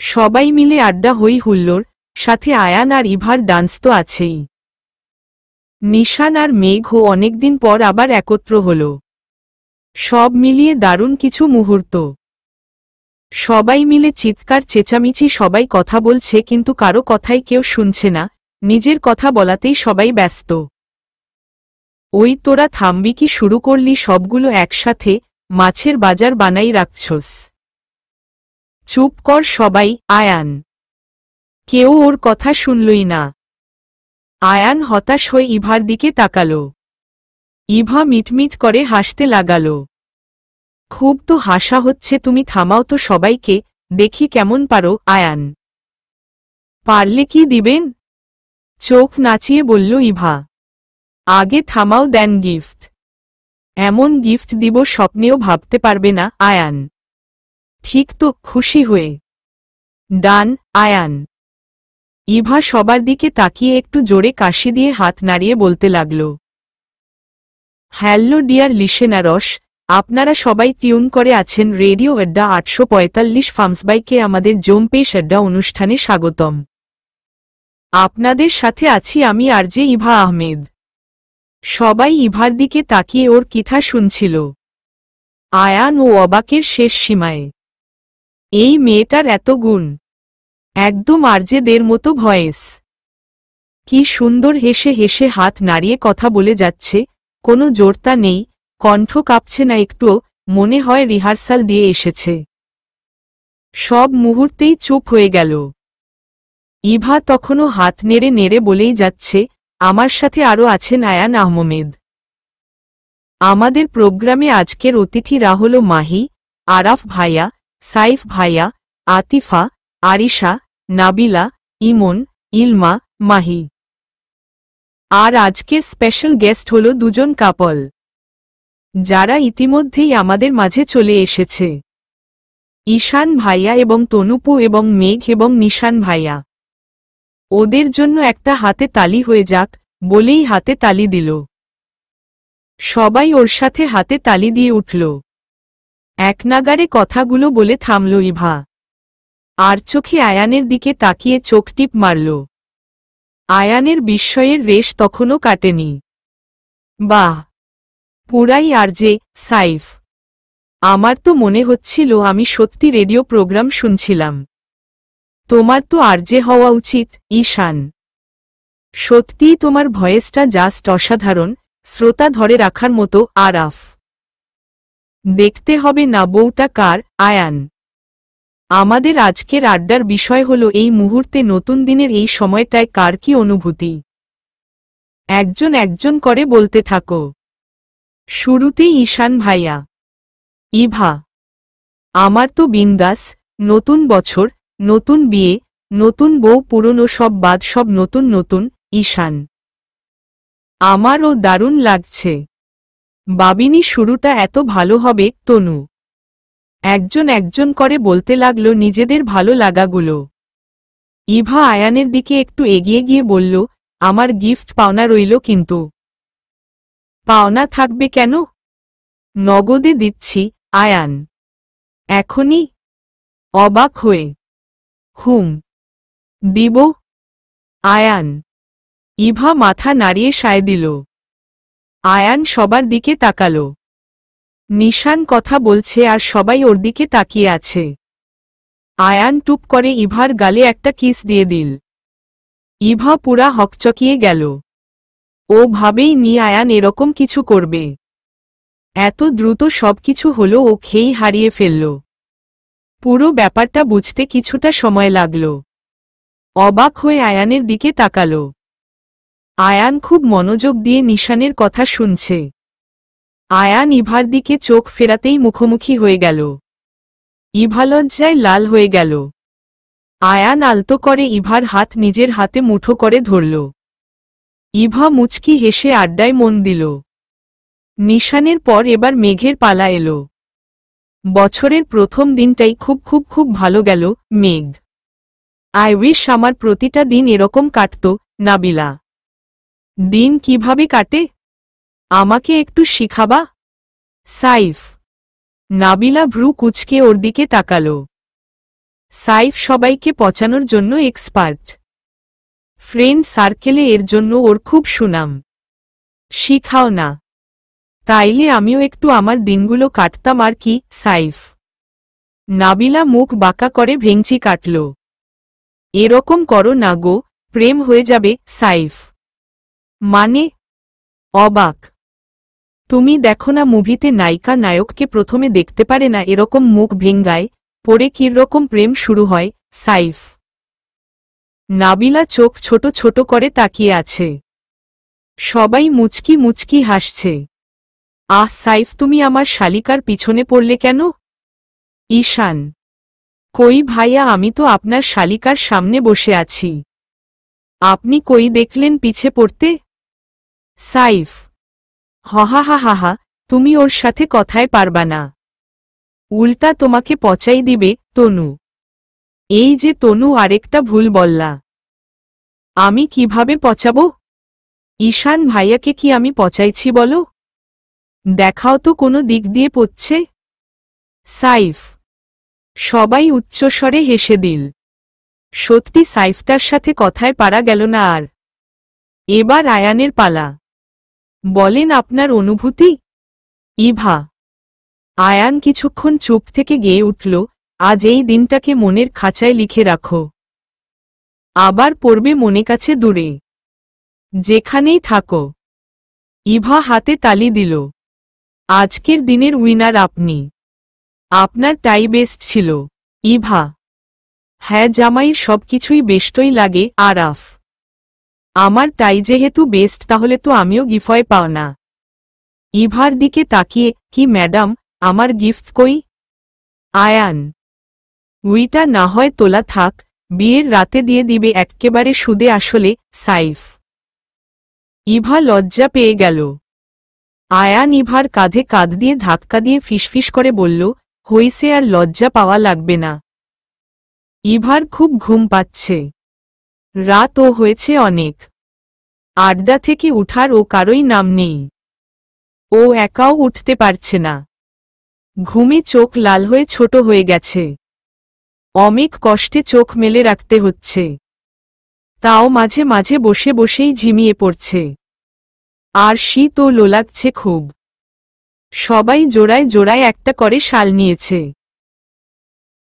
সবাই মিলে আড্ডা, হই হুল্লোড়, সাথে আয়ান আর ইভার ডান্স তো আছেই। নিশান আর মেঘও অনেকদিন পর আবার একত্র হল। সব মিলিয়ে দারুণ কিছু মুহূর্ত। সবাই মিলে চিৎকার চেঁচামেচি, সবাই কথা বলছে কিন্তু কারো কথাই কেউ শুনছে না, নিজের কথা বলাতেই সবাই ব্যস্ত। ওই, তোরা থামবি কি? শুরু করলি সবগুলো একসাথে? মাছের বাজার বানাই রাখছস। চুপ কর সবাই। আয়ান। কেউ ওর কথা শুনলই না। আয়ান হতাশ হয়ে ইভার দিকে তাকাল। ইভা মিটমিট করে হাসতে লাগাল। খুব তো হাসা হচ্ছে, তুমি থামাও তো সবাইকে, দেখি কেমন পারো। আয়ান। পারলে কি দিবেন? চোখ নাচিয়ে বলল ইভা। আগে থামাও, দেন গিফট। এমন গিফট দিব স্বপ্নেও ভাবতে পারবে না। আয়ান। ঠিক তো, খুশি হয়ে ডান। আয়ান। ইভা সবার দিকে তাকিয়ে একটু জোরে কাশি দিয়ে হাত নাড়িয়ে বলতে লাগল, হ্যালো ডিয়ার লিসেনারস, আপনারা সবাই টিউন করে আছেন রেডিও আড্ডা 845 ফার্মসবাইকে আমাদের জোমপেশ আড্ডা অনুষ্ঠানে স্বাগতম। আপনাদের সাথে আছি আমি আরজে ইভা আহমেদ। সবাই ইভার দিকে তাকিয়ে ওর কথা শুনছিল। আয়ান ও অবাকের শেষ সীমায়। এই মেয়েটার এত গুণ, একদম আরজেদের মতো ভয়েস। কি সুন্দর হেসে হেসে হাত নাড়িয়ে কথা বলে যাচ্ছে, কোনো জোরতা নেই, কণ্ঠ কাঁপছে না একটুও, মনে হয় রিহার্সাল দিয়ে এসেছে। সব মুহূর্তেই চুপ হয়ে গেল। ইভা তখনও হাত নেড়ে নেড়ে বলেই যাচ্ছে, আমার সাথে আরও আছেন আয়ান আহমেদ। আমাদের প্রোগ্রামে আজকের অতিথিরা হল মাহি, আরাফ ভাইয়া, সাইফ ভাইয়া, আতিফা, আরিশা, নাবিলা, ইমন, ইলমা, মাহি। আর আজকের স্পেশাল গেস্ট হল দুজন কাপল, যারা ইতিমধ্যেই আমাদের মাঝে চলে এসেছে। ঈশান ভাইয়া এবং তনুপু এবং মেঘ এবং নিশান ভাইয়া। ওদের জন্য একটা হাতে তালি হয়ে যাক, বলেই হাতে তালি দিল। সবাই ওর সাথে হাতে তালি দিয়ে উঠল। একনাগারে কথাগুলো বলে থামল ইভা। আর চোখে আয়ানের দিকে তাকিয়ে চোখ টিপ মারল। আয়ানের বিস্ময়ের রেশ তখনও কাটেনি। বাহ, পুরাই আরজে সাইফ। আমার তো মনে হচ্ছিল আমি সত্যি রেডিও প্রোগ্রাম শুনছিলাম। তোমার তো আরজে হওয়া উচিত ঈশান। সত্যিই তোমার ভয়েসটা জাস্ট অসাধারণ, শ্রোতা ধরে রাখার মতো। আরাফ, দেখতে হবে না বউটা কার। আয়ান, আমাদের আজকের আড্ডার বিষয় হল এই মুহূর্তে নতুন দিনের এই সময়টায় কার কি অনুভূতি। একজন একজন করে বলতে থাকো। শুরুতেই ঈশান ভাইয়া। ইভা, আমার তো বিন্দাস, নতুন বছর, নতুন বিয়ে, নতুন বউ, পুরনো সব বাদ, সব নতুন নতুন। ঈশান, আমারও দারুণ লাগছে। বাবিনী, শুরুটা এত ভালো হবে। তনু, একজন একজন করে বলতে লাগল নিজেদের ভালো লাগাগুলো। ইভা আয়ানের দিকে একটু এগিয়ে গিয়ে বলল, আমার গিফট পাওনা রইল কিন্তু। পাওনা থাকবে কেন? নগদে দিচ্ছি। আয়ান, এখনই? অবাক হয়ে, হুম, দিব। আয়ান, ইভা মাথা নাড়িয়ে সায় দিল। আয়ান সবার দিকে তাকাল। নিশান কথা বলছে আর সবাই ওর দিকে তাকিয়ে আছে। আয়ান টুপ করে ইভার গালে একটা কিস দিয়ে দিল। ইভা পুরা হকচকিয়ে গেল। ও ভাবেই নি আয়ান এরকম কিছু করবে। এত দ্রুত সবকিছু হলো, ও খেই হারিয়ে ফেলল। পুরো ব্যাপারটা বুঝতে কিছুটা সময় লাগল। অবাক হয়ে আয়ানের দিকে তাকাল। আয়ান খুব মনোযোগ দিয়ে নিশানের কথা শুনছে। আয়ান ইভার দিকে চোখ ফেরাতেই মুখোমুখি হয়ে গেল। ইভা লজ্জায় লাল হয়ে গেল। আয়ান আলতো করে ইভার হাত নিজের হাতে মুঠো করে ধরল। ইভা মুচকি হেসে আড্ডায় মন দিল। নিশানের পর এবার মেঘের পালা এলো। বছরের প্রথম দিনটাই খুব খুব খুব ভালো গেল। মেঘ, আই উইশ আমার প্রতিটা দিন এরকম কাটত। নাবিলা, দিন কিভাবে কাটে আমাকে একটু শিখাবা? সাইফ, নাবিলা ভ্রু কুচকে ওর দিকে তাকাল। সাইফ সবাইকে পচানোর জন্য এক্সপার্ট। ফ্রেন্ড সার্কেলে এর জন্য ওর খুব সুনাম। শিখাও না, তাইলে আমিও একটু আমার দিনগুলো কাটতাম আর কি। সাইফ, নাবিলা মুখ বাঁকা করে ভেঙচি কাটল। এরকম করো না গো, প্রেম হয়ে যাবে। সাইফ, মানে? অবাক, তুমি দেখো না মুভিতে নায়িকা নায়ককে প্রথমে দেখতে পারে না, এরকম মুখ ভেঙ্গায় পরে কিরকম প্রেম শুরু হয়। সাইফ, নাবিলা চোখ ছোট ছোট করে তাকিয়ে আছে। সবাই মুচকি মুচকি হাসছে। আহ সাইফ, তুমি আমার শালিকার পিছনে পড়লে কেন? ঈশান, কই ভাইয়া, আমি তো আপনার শালিকার সামনে বসে আছি, আপনি কই দেখলেন পিছে পড়তে? সাইফ, হাহা, তুমি ওর সাথে কথায় পারবা না, উল্টা তোমাকে পচাই দিবে। তনু, এই যে তনু, আরেকটা ভুল বললা। আমি কিভাবে পচাবো? ঈশান ভাইয়াকে কি আমি পচাইছি বলো? দেখাও তো কোনো দিক দিয়ে পড়ছে। সাইফ, সবাই উচ্চস্বরে হেসে দিল। সত্যি সাইফটার সাথে কথায় পারা গেল না আর। এবার আয়ানের পালা, বলেন আপনার অনুভূতি। ইভা, আয়ান কিছুক্ষণ চুপ থেকে গেয়ে উঠল। আজ এই দিনটাকে মনের খাঁচায় লিখে রাখো। আবার পড়বে মনে কাছে দূরে, যেখানেই থাকো। ইভা হাতে তালি দিল। আজকের দিনের উইনার আপনি। আপনার টাই বেস্ট ছিল। ইভা: হ্যাঁ জামাইয়ের সবকিছুই বেস্টই লাগে আরাফ। আমার টাই যেহেতু বেস্ট তাহলে তো আমিও গিফট পাও না। ইভার দিকে তাকিয়ে, কি ম্যাডাম, আমার গিফট কই? আয়ান: উইটা না হয় তোলা থাক, বিয়ের রাতে দিয়ে দিবে এক্কেবারে সুদে আসলে। সাইফ: ইভা লজ্জা পেয়ে গেল। আয়ান ইভার কাঁধে কাঁধ দিয়ে ধাক্কা দিয়ে ফিসফিস করে বলল, হইছে আর লজ্জা পাওয়া লাগবে না। ইভার খুব ঘুম পাচ্ছে। রাতও হয়েছে অনেক। আড্ডা থেকে উঠার ও কারোই নাম নেই। ও একাও উঠতে পারছে না। ঘুমে চোখ লাল হয়ে ছোট হয়ে গেছে। অনেক কষ্টে চোখ মেলে রাখতে হচ্ছে। তাও মাঝে মাঝে বসে বসেই ঝিমিয়ে পড়ছে। আর শীত ও লাগছে খুব। সবাই জোড়ায় জোড়ায় একটা করে শাল নিয়েছে।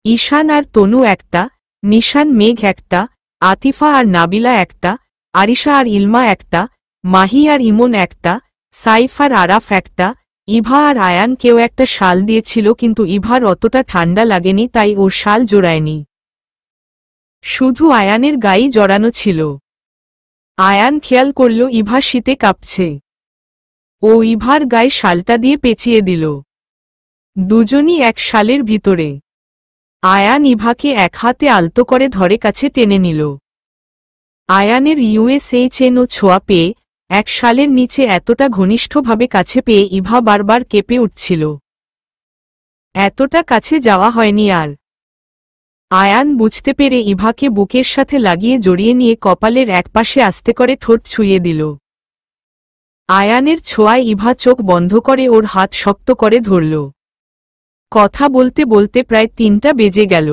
ঈশান আর তনু একটা, নিশান মেঘ একটা, আতিফা আর নাবিলা একটা, আরিশা আর ইলমা একটা, মাহি আর ইমন একটা, সাইফ আর আরাফ একটা, ইভা আর আয়ান কেউ একটা শাল দিয়েছিল কিন্তু ইভার অতটা ঠান্ডা লাগেনি তাই ও শাল জোড়ায়নি। শুধু আয়ানের গায়ে জড়ানো ছিল। আয়ান খেয়াল করল ইভা শীতে কাঁপছে। ও ইভার গায়ে শালটা দিয়ে পেঁচিয়ে দিল। দুজনই এক শালের ভিতরে। আয়ান ইভাকে এক হাতে আলতো করে ধরে কাছে টেনে নিল। আয়ানের ইউএসএ চেন ও ছোঁয়া পেয়ে, এক শালের নিচে এতটা ঘনিষ্ঠভাবে কাছে পেয়ে ইভা বারবার কেঁপে উঠছিল। এতটা কাছে যাওয়া হয়নি আর। আয়ান বুঝতে পেরে ইভাকে বুকের সাথে লাগিয়ে জড়িয়ে নিয়ে কপালের একপাশে আস্তে করে ঠোঁট ছুঁয়ে দিল। আয়ানের ছোঁয়ায় ইভা চোখ বন্ধ করে ওর হাত শক্ত করে ধরল। কথা বলতে বলতে প্রায় 3টা বেজে গেল।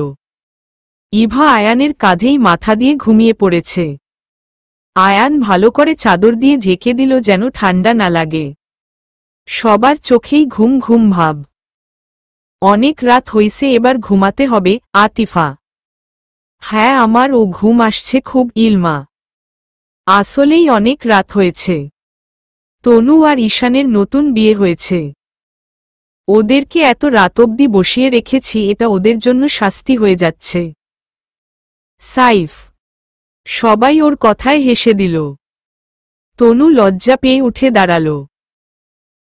ইভা আয়ানের কাঁধেই মাথা দিয়ে ঘুমিয়ে পড়েছে। আয়ান ভালো করে চাদর দিয়ে ঢেকে দিল যেন ঠান্ডা না লাগে। সবার চোখেই ঘুম ঘুম ভাব। অনেক রাত হইছে, এবার ঘুমাতে হবে। আতিফা: হ্যাঁ আমার ও ঘুম আসছে খুব। ইলমা: আসলেই অনেক রাত হয়েছে। তনু আর ঈশানের নতুন বিয়ে হয়েছে। ওদেরকে এত রাত অবধি বসিয়ে রেখেছি, এটা ওদের জন্য শাস্তি হয়ে যাচ্ছে। সাইফ: সবাই ওর কথায় হেসে দিল। তনু লজ্জা পেয়ে উঠে দাঁড়াল।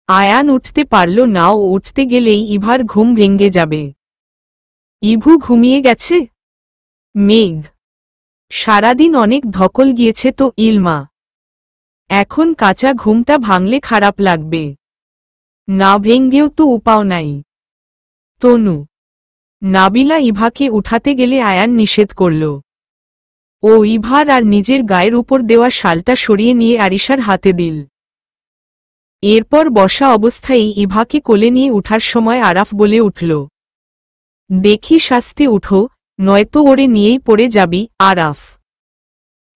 আয়ান উঠতে পারল না, ও উঠতে গেলেই ইভার ঘুম ভেঙে যাবে। ইভু ঘুমিয়ে গেছে? মেঘ: সারাদিন অনেক ধকল গিয়েছে তো। ইলমা: এখন কাঁচা ঘুমটা ভাঙলে খারাপ লাগবে। না ভেঙ্গেও তো উপায় নাই। তনু: নাবিলা ইভাকে উঠাতে গেলে আয়ান নিষেধ করল। ও ইভার আর নিজের গায়ের উপর দেওয়া শালটা সরিয়ে নিয়ে আরিশার হাতে দিল। এরপর বসা অবস্থায় ইভাকে কোলে নিয়ে উঠার সময় আরাফ বলে উঠল, দেখি শাস্তি উঠো, নয়তো ওরে নিয়েই পড়ে যাবি। আরাফ: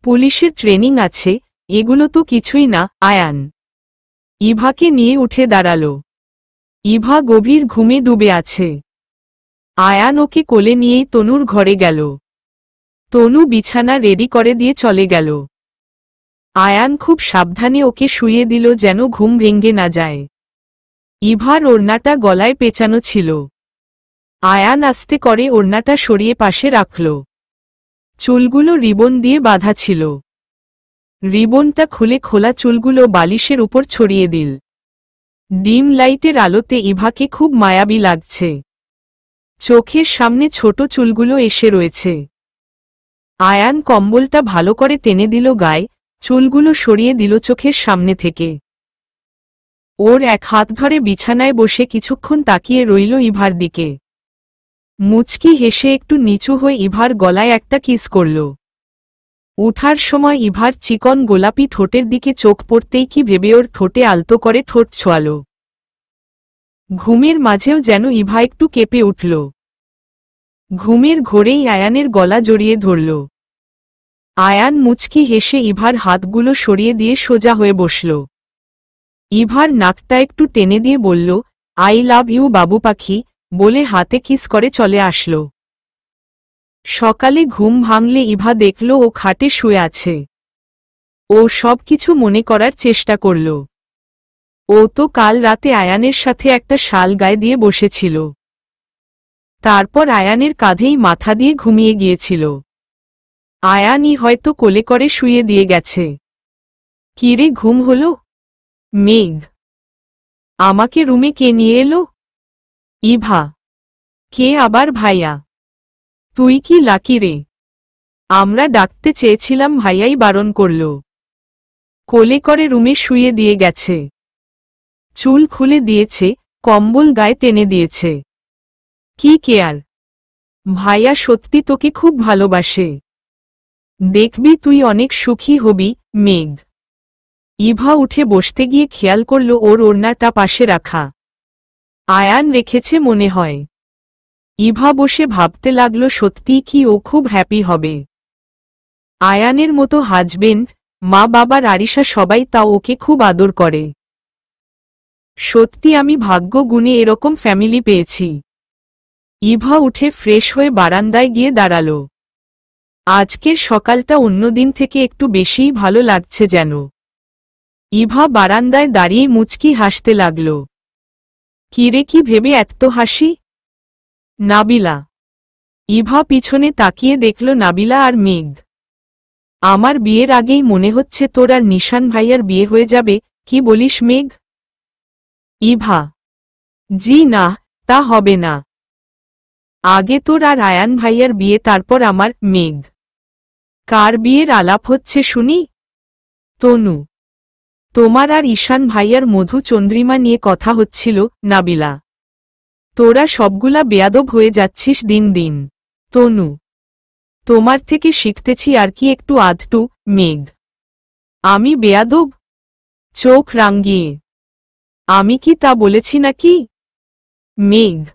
পুলিশের ট্রেনিং আছে, এগুলো তো কিছুই না। আয়ান ইভাকে নিয়ে উঠে দাঁড়াল। ইভা গভীর ঘুমে ডুবে আছে। আয়ান ওকে কোলে নিয়েই তনুর ঘরে গেল। তনু বিছানা রেডি করে দিয়ে চলে গেল। আয়ান খুব সাবধানে ওকে শুইয়ে দিল যেন ঘুম ভেঙে না যায়। ইভার ওড়নাটা গলায় পেঁচানো ছিল। আয়ান আস্তে করে ওড়নাটা সরিয়ে পাশে রাখল। চুলগুলো রিবন দিয়ে বাঁধা ছিল। রিবনটা খুলে খোলা চুলগুলো বালিশের উপর ছড়িয়ে দিল। ডিম লাইটের আলোতে ইভাকে খুব মায়াবী লাগছে। চোখের সামনে ছোট চুলগুলো এসে রয়েছে। আয়ান কম্বলটা ভালো করে টেনে দিল গায়ে, চুলগুলো সরিয়ে দিল চোখের সামনে থেকে। ওর এক হাত ধরে বিছানায় বসে কিছুক্ষণ তাকিয়ে রইল ইভার দিকে। মুচকি হেসে একটু নিচু হয়ে ইভার গলায় একটা কিস করল। উঠার সময় ইভার চিকন গোলাপি ঠোঁটের দিকে চোখ পড়তেই কি ভেবে ওর ঠোঁটে আলতো করে ঠোঁট ছোঁয়াল। ঘুমের মাঝেও যেন ইভা একটু কেঁপে উঠল। ঘুমের ঘোরেই আয়ানের গলা জড়িয়ে ধরল। আয়ান মুচকি হেসে ইভার হাতগুলো সরিয়ে দিয়ে সোজা হয়ে বসল। ইভার নাকটা একটু টেনে দিয়ে বলল, আই লাভ ইউ বাবু পাখি, বলে হাতে কিস করে চলে আসল। সকালে ঘুম ভাঙলে ইভা দেখল ও খাটে শুয়ে আছে। ও সব কিছু মনে করার চেষ্টা করল। ও তো কাল রাতে আয়ানের সাথে একটা শাল গায়ে দিয়ে বসেছিল। তারপর আয়ানের কাঁধেই মাথা দিয়ে ঘুমিয়ে গিয়েছিল। আয়ানই হয়তো কোলে করে শুয়ে দিয়ে গেছে। কিরে ঘুম হলো? মেঘ, আমাকে রুমে কে নিয়ে এলো? ইভা। কে আবার ভাইয়া? তুই কি লাকি রে? আমরা ডাকতে চেয়েছিলাম, ভাইয়াই বারণ করল। কোলে করে রুমে শুয়ে দিয়ে গেছে। চুল খুলে দিয়েছে, কম্বল গায়ে টেনে দিয়েছে। কি কেয়ার! ভাইয়া সত্যি তোকে খুব ভালোবাসে। দেখবি তুই অনেক সুখী হবি, মেঘ। ইভা উঠে বসতে গিয়ে খেয়াল করল ওর ওড়নাটা পাশে রাখা। আয়ান রেখেছে মনে হয়। ইভা বসে ভাবতে লাগল সত্যিই কি ও খুব হ্যাপি হবে। আয়ানের মতো হাজবেন্ড, মা বাবার আরিশা সবাই তা ওকে খুব আদর করে। সত্যি আমি ভাগ্য গুণে এরকম ফ্যামিলি পেয়েছি। ইভা উঠে ফ্রেশ হয়ে বারান্দায় গিয়ে দাঁড়াল। আজকের সকালটা অন্যদিন থেকে একটু বেশিই ভালো লাগছে যেন। ইভা বারান্দায় দাঁড়িয়ে মুচকি হাসতে লাগল। কিরে কি ভেবে এত হাসি? নাবিলা। ইভা পিছনে তাকিয়ে দেখল নাবিলা আর মেঘ। আমার বিয়ের আগেই মনে হচ্ছে তোর আর নিশান ভাইয়ার বিয়ে হয়ে যাবে, কি বলিস মেঘ? ইভা। জি না, তা হবে না। আগে তোর আর আয়ান ভাইয়ার বিয়ে, তারপর আমার। মেঘ। কার বিয়ের আলাপ হচ্ছে শুনি? তনু। তোমার আর ঈশান ভাইয়ার মধু চন্দ্রিমা নিয়ে কথা হচ্ছিল, নাবিলা। তোরা সবগুলা বেয়াদব হয়ে যাচ্ছিস দিন দিন। তনু। তোমার থেকে শিখতেছি আর কি একটু আধটু, মেঘ। আমি বেয়াদব? চোখ রাঙিয়ে। আমি কি তা বলেছি নাকি? মেঘ।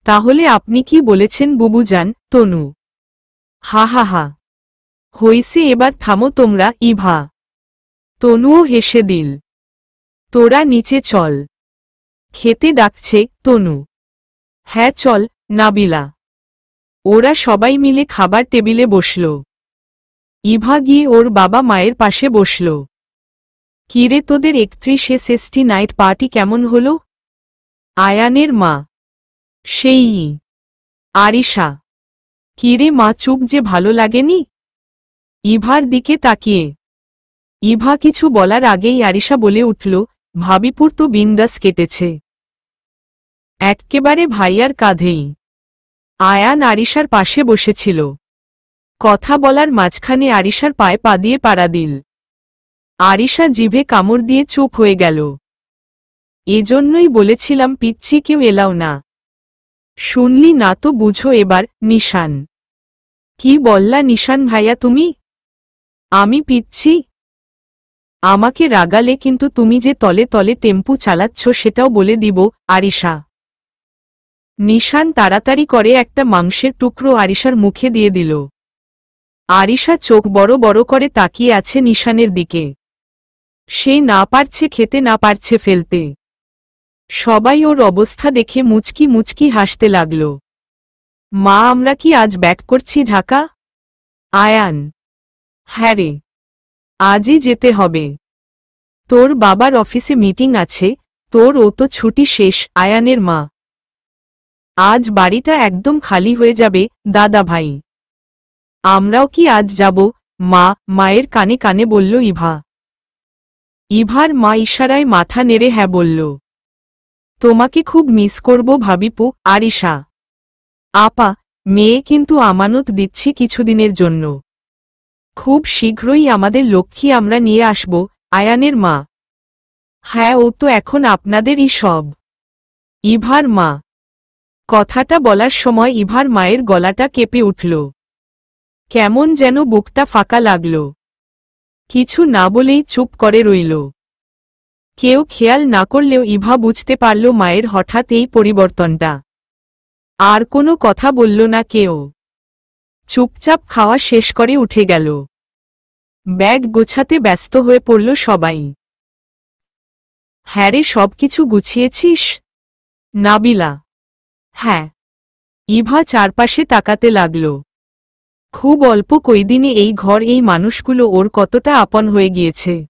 তাহলে আপনি কি বলেছেন বুবুজান? তনু। হা হা হা। হইছে, এবার থামো তোমরা। ইভা। তনুও হেসে দিল। তোরা নিচে চল, খেতে ডাকছে। তনু। হ্যাঁ চল, নাবিলা। ওরা সবাই মিলে খাবার টেবিলে বসল। ইভা গিয়ে ওর বাবা মায়ের পাশে বসল। কিরে তোদের 31 নাইট পার্টি কেমন হলো? আয়ানের মা। সেই। আরিশা। কিরে মা চুপ যে, ভালো লাগেনি? ইভার দিকে তাকিয়ে। ইভা কিছু বলার আগেই আরিশা বলে উঠল, ভাবিপুর তো বিন্দাস কেটেছে। এক্কেবারে ভাইয়ার কাঁধেই। আয়ান আরিশার পাশে বসেছিল। কথা বলার মাঝখানে আরিশার পায়ে পা দিয়ে পাড়া দিল। আরিশা জিভে কামড় দিয়ে চুপ হয়ে গেল। এজন্যই বলেছিলাম পিচ্ছি কেউ এলাও না। শুনলি না তো, বুঝো এবার। নিশান। কি বললা নিশান ভাইয়া তুমি? আমি পিচ্ছি? আমাকে রাগালে কিন্তু তুমি যে তলে তলে টেম্পু চালাচ্ছ সেটাও বলে দিব। আরিশা। নিশান তাড়াতাড়ি করে একটা মাংসের টুকরো আরিশার মুখে দিয়ে দিল। আরিশা চোখ বড় বড় করে তাকিয়ে আছে নিশানের দিকে। সে না পারছে খেতে, না পারছে ফেলতে। সবাই ওর অবস্থা দেখে মুচকি মুচকি হাসতে লাগল। মা আমরা কি আজ ব্যাক করছি ঢাকা? আয়ান। হ্যাঁ রে, আজই যেতে হবে। তোর বাবার অফিসে মিটিং আছে, তোর ও তো ছুটি শেষ। আয়ানের মা। আজ বাড়িটা একদম খালি হয়ে যাবে দাদা ভাই। আমরাও কি আজ যাব? মা। মায়ের কানে কানে বলল ইভা। ইভার মা ইশারায় মাথা নেড়ে হ্যাঁ বলল। তোমাকে খুব মিস করব ভাবিপু। আরিশা। আপা, মেয়ে কিন্তু আমানত দিচ্ছি কিছুদিনের জন্য। খুব শীঘ্রই আমাদের লক্ষ্মী আমরা নিয়ে আসব। আয়ানের মা। হ্যাঁ ও তো এখন আপনাদেরই সব। ইভার মা। কথাটা বলার সময় ইভার মায়ের গলাটা কেঁপে উঠল। কেমন যেন বুকটা ফাঁকা লাগল। কিছু না বলেই চুপ করে রইল। কেউ খেয়াল না করলেও ইভা বুঝতে পারল মায়ের হঠাৎ এই পরিবর্তনটা। আর কোনো কথা বলল না কেউ। চুপচাপ খাওয়া শেষ করে উঠে গেল। ব্যাগ গোছাতে ব্যস্ত হয়ে পড়ল সবাই। হ্যাঁ রে, সবকিছু গুছিয়েছিস? নাবিলা। হ্যাঁ। ইভা চারপাশে তাকাতে লাগল। খুব অল্প কয়দিনে এই ঘর, এই মানুষগুলো ওর কতটা আপন হয়ে গিয়েছে।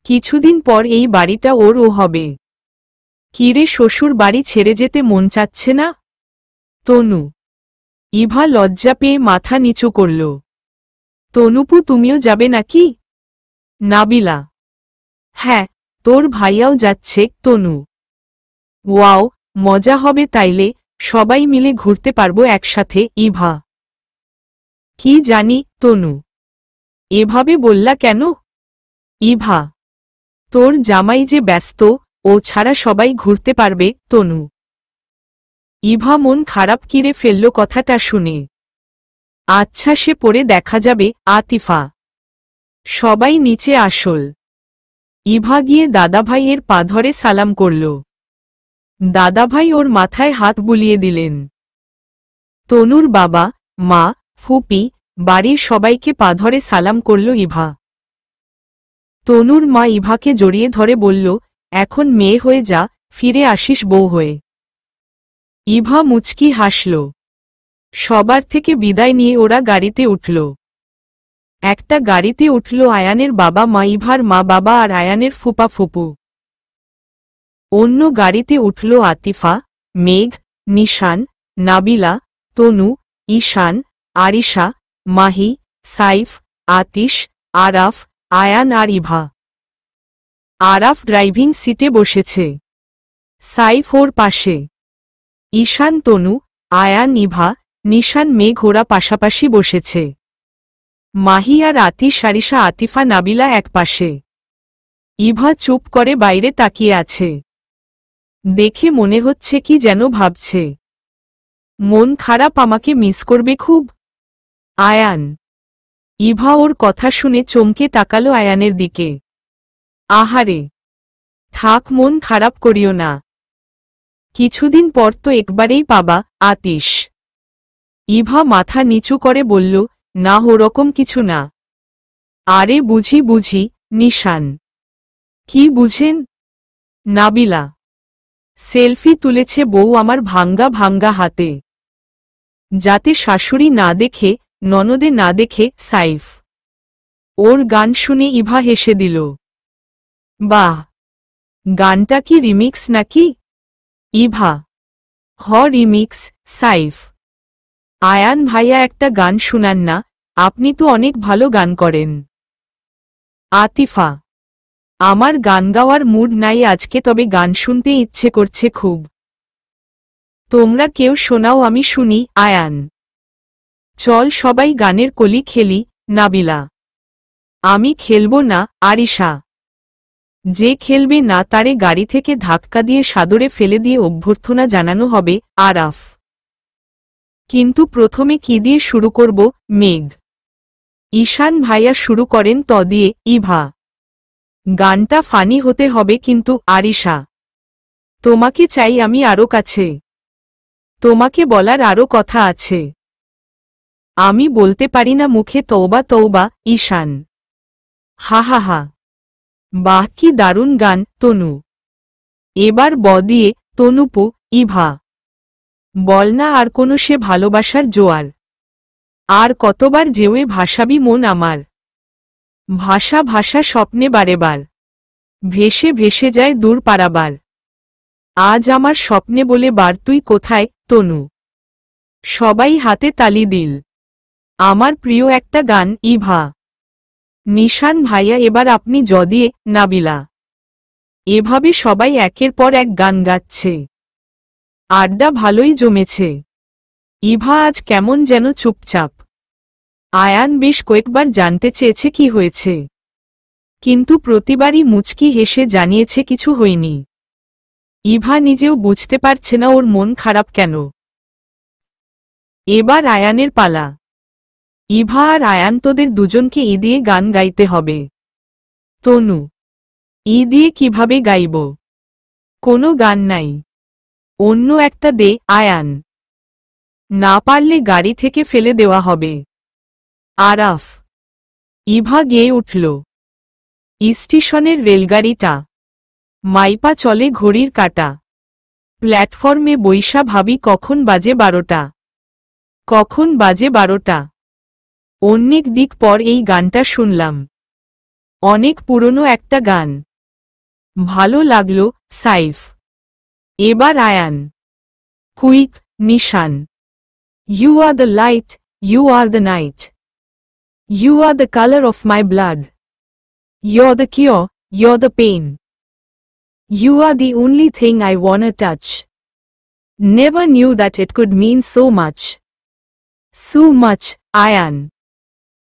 কিছুদিন পর এই বাড়িটা ওরও হবে। কিরে শ্বশুর বাড়ি ছেড়ে যেতে মন চাচ্ছে না? তনু। ইভা লজ্জা পেয়ে মাথা নিচু করল। তনুপু তুমিও যাবে নাকি? নাবিলা। হ্যাঁ, তোর ভাইয়াও যাচ্ছে। তনু। ওয়াও, মজা হবে তাইলে, সবাই মিলে ঘুরতে পারবো একসাথে। ইভা। কি জানি। তনু। এভাবে বললা কেন? ইভা। তোর জামাই যে ব্যস্ত, ও ছাড়া সবাই ঘুরতে পারবে। তনু। ইভা মন খারাপ কিরে ফেলল কথাটা শুনে। আচ্ছা সে পরে দেখা যাবে। আতিফা। সবাই নিচে আসল। ইভা গিয়ে দাদাভাইয়ের পা ধরে সালাম করল। দাদাভাই ওর মাথায় হাত বুলিয়ে দিলেন। তনুর বাবা, মা, ফুপি, বাড়ির সবাইকে পা ধরে সালাম করল ইভা। তনুর মা ইভাকে জড়িয়ে ধরে বলল, এখন মেয়ে হয়ে যা, ফিরে আসিস বউ হয়ে। ইভা মুচকি হাসল। সবার থেকে বিদায় নিয়ে ওরা গাড়িতে উঠল। একটা গাড়িতে উঠল আয়ানের বাবা মা, ইভার মা বাবা আর আয়ানের ফুপা ফুপু। অন্য গাড়িতে উঠল আতিফা, মেঘ, নিশান, নাবিলা, তনু, ঈশান, আরিশা, মাহি, সাইফ, আতিশ, আরাফ, আয়ান আর ইভা। আরাফ ড্রাইভিং সিটে বসেছে। সাইফ ওর পাশে। ঈশান, তনু, আয়ান, ইভা, নিশান, মেঘ ওরা পাশাপাশি বসেছে। মাহি আর আতিশ, আরিশা, আতিফা, নাবিলা এক পাশে। ইভা চুপ করে বাইরে তাকিয়ে আছে। দেখে মনে হচ্ছে কি যেন ভাবছে। মন খারাপ, আমাকে মিস করবে খুব। আয়ান। ইভা ওর কথা শুনে চমকে তাকালো আয়ানের দিকে। আহারে, থাক, মন খারাপ করিও না। কিছুদিন পর তো একবারেই পাবা। আতিশ। ইভা মাথা নিচু করে বলল, না ওরকম কিছু না। আরে বুঝি বুঝি। নিশান। কি বুঝেন? নাবিলা। সেলফি তুলেছে বউ আমার ভাঙ্গা ভাঙ্গা হাতে, যাতে শাশুড়ি না দেখে, ননদে না দেখে। সাইফ। ওর গান শুনে ইভা হেসে দিল। বাহ, গানটা কি রিমিক্স নাকি? ইভা। হ, রিমিক্স। সাইফ। আয়ান ভাইয়া একটা গান শুনান না, আপনি তো অনেক ভালো গান করেন। আতিফা। আমার গান গাওয়ার মুড নাই আজকে, তবে গান শুনতে ইচ্ছে করছে খুব। তোমরা কেউ শোনাও, আমি শুনি। আয়ান। চল সবাই গানের কলি খেলি। নাবিলা। আমি খেলবো না। আরিশা। যে খেলবে না তারে গাড়ি থেকে ধাক্কা দিয়ে সাদরে ফেলে দিয়ে অভ্যর্থনা জানানো হবে। আরাফ। কিন্তু প্রথমে কি দিয়ে শুরু করব? মেঘ। ঈশান ভাইয়া শুরু করেন ত দিয়ে। ইভা। গানটা ফানি হতে হবে কিন্তু। আরিশা। তোমাকে চাই আমি আরো কাছে, তোমাকে বলার আরো কথা আছে, আমি বলতে পারি না মুখে। তওবা তওবা। ঈশান। হা হা হা, বাহ কি দারুণ গান। তনু। এবার ব দিয়ে। তনুপু। ইভা। বল না আর কোনো সে ভালোবাসার জোয়ার, আর কতবার ঢেউয়ে ভাসাবি মন আমার। ভাষা ভাষা স্বপ্নে বারেবার, ভেসে ভেসে যায় দূর পারাবার। আজ আমার স্বপ্নে বলে বার তুই কোথায়। তনু। সবাই হাতে তালি দিল। আমার প্রিয় একটা গান। ইভা। নিশান ভাইয়া এবার আপনি যদিয়ে। নাবিলা। এভাবে সবাই একের পর এক গান গাচ্ছে। আড্ডা ভালোই জমেছে। ইভা আজ কেমন যেন চুপচাপ। আয়ান বেশ কয়েকবার জানতে চেয়েছে কি হয়েছে, কিন্তু প্রতিবারই মুচকি হেসে জানিয়েছে কিছু হয়নি। ইভা নিজেও বুঝতে পারছে না ওর মন খারাপ কেন। এবার আয়ানের পালা। ইভা আর আয়ান তোদের দুজনকে ই দিয়ে গান গাইতে হবে। তনু। ই দিয়ে কিভাবে গাইব? কোনো গান নাই, অন্য একটা দে। আয়ান। না পারলে গাড়ি থেকে ফেলে দেওয়া হবে। আরাফ। ইভা গেয়ে উঠল। স্টেশনের রেলগাড়িটা মাইপা চলে ঘড়ির কাঁটা। প্ল্যাটফর্মে বৈশা ভাবি কখন বাজে 12টা, কখন বাজে 12টা। অনেক দিক পর এই গানটা শুনলাম। অনেক পুরনো একটা গান। ভালো লাগলো, সাইফ। এবার Ayan. Quick, Nishan. You are the light, you are the night. You are the colour of my blood. You're the cure, you're the pain. You are the only thing I wanna touch. Never knew that it could mean so much. So much, Ayan.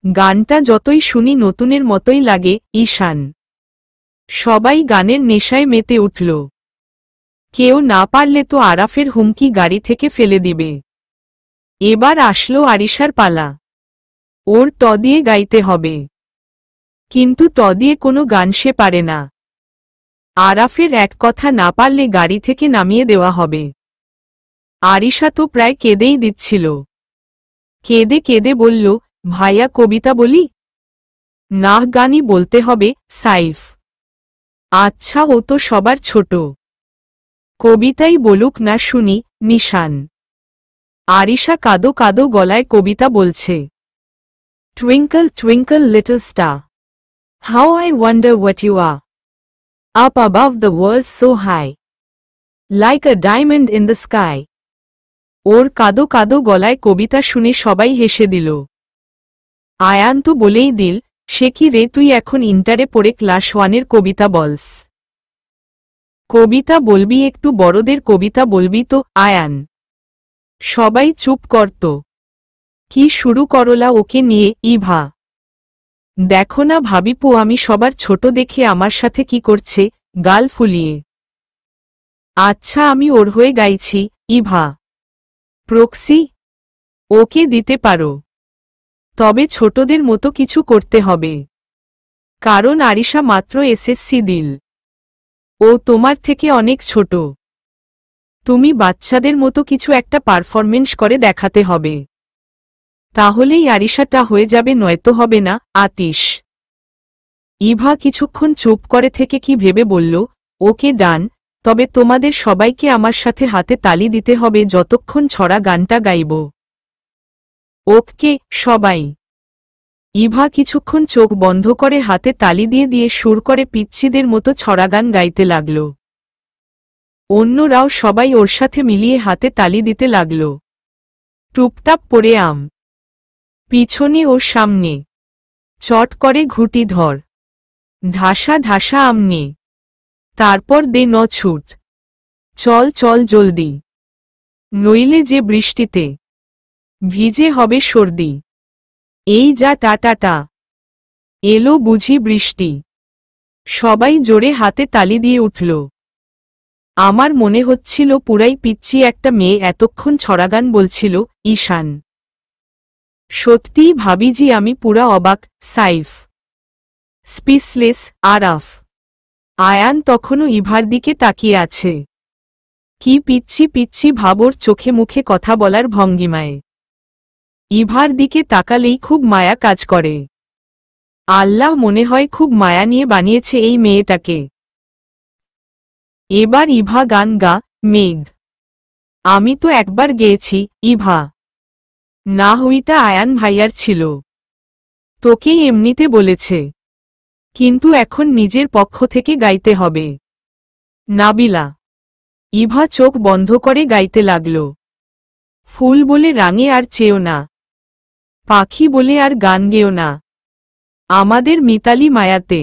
গানটা যতই শুনি নতুনের মতোই লাগে, ঈশান। সবাই গানের নেশায় মেতে উঠল। কেউ না পারলে তো আরাফের হুমকি গাড়ি থেকে ফেলে দিবে। এবার আসলো আরিশার পালা। ওর ট দিয়ে গাইতে হবে। কিন্তু ট দিয়ে কোনো গান সে পারে না। আরাফের এক কথা না পারলে গাড়ি থেকে নামিয়ে দেওয়া হবে। আরিশা তো প্রায় কেঁদেই দিচ্ছিল। কেঁদে কেঁদে বলল, ভাইয়া কবিতা বলি? না, গানই বলতে হবে, সাইফ। আচ্ছা, ও তো সবার ছোট। কবিতাই বলুক না শুনি, নিশান। আরিশা কাঁদো কাঁদো গলায় কবিতা বলছে। Twinkle twinkle little star, how I wonder what you are, up above the world so high, like a diamond in the sky. ওর কাঁদো কাঁদো গলায় কবিতা শুনে সবাই হেসে দিল। আয়ান তো বলেই দিল, সে কি রে, তুই এখন ইন্টারে পড়ে ক্লাস 1-এর কবিতা বলস? কবিতা বলবি, একটু বড়দের কবিতা বলবি তো, আয়ান। সবাই চুপ করত। কি শুরু করলা ওকে নিয়ে, ইভা? দেখো না ভাবিপু, আমি সবার ছোট দেখে আমার সাথে কি করছে, গাল ফুলিয়ে। আচ্ছা, আমি ওর হয়ে গাইছি, ইভা। প্রক্সি? ওকে দিতে পারো, তবে ছোটদের মতো কিছু করতে হবে। কারণ আরিশা মাত্র এসএসসি দিল। ও তোমার থেকে অনেক ছোট। তুমি বাচ্চাদের মতো কিছু একটা পারফরমেন্স করে দেখাতে হবে। তাহলেই আরিশাটা হয়ে যাবে, নয়তো হবে না, আতিশ। ইভা কিছুক্ষণ চুপ করে থেকে কি ভেবে বলল, ওকে ডান, তবে তোমাদের সবাইকে আমার সাথে হাতে তালি দিতে হবে যতক্ষণ ছড়া গানটা গাইব। ওকে, সবাই। ইভা কিছুক্ষণ চোখ বন্ধ করে হাতে তালি দিয়ে দিয়ে সুর করে পিচ্ছিদের মতো ছড়া গান গাইতে লাগল। অন্যরাও সবাই ওর সাথে মিলিয়ে হাতে তালি দিতে লাগল। টুপটাপ পড়ে আম, পিছনে ওর সামনে, চট করে ঘুটি ধর, ঢাসা ঢাসা আমনে, তারপর দে ন ছুট, চল চল জলদি, নইলে যে বৃষ্টিতে ভিজে হবে সর্দি, এই যা টাটাটা, এলো বুঝি বৃষ্টি। সবাই জোরে হাতে তালি দিয়ে উঠল। আমার মনে হচ্ছিল পুরাই পিচ্চি একটা মেয়ে এতক্ষণ ছড়াগান বলছিল, ঈশান। সত্যিই ভাবিজি, আমি পুরা অবাক, সাইফ। স্পিচলেস, আরাফ। আয়ান তখনও ইভার দিকে তাকিয়ে আছে। কি পিচ্ছি পিচ্ছি ভাবর চোখে মুখে কথা বলার ভঙ্গিমায়। ইভার দিকে তাকালেই খুব মায়া কাজ করে। আল্লাহ মনে হয় খুব মায়া নিয়ে বানিয়েছে এই মেয়েটাকে। এবার ইভা গান গা, মেঘ। আমি তো একবার গেয়েছি, ইভা। না, হইটা আয়ান ভাইয়ার ছিল। তোকেই এমনিতে বলেছে, কিন্তু এখন নিজের পক্ষ থেকে গাইতে হবে। নাবিলা। ইভা চোখ বন্ধ করে গাইতে লাগল। ফুল বলে রাঙে আর চেয়েও না, পাখি বলে আর গান গেও না, আমাদের মিতালি মায়াতে,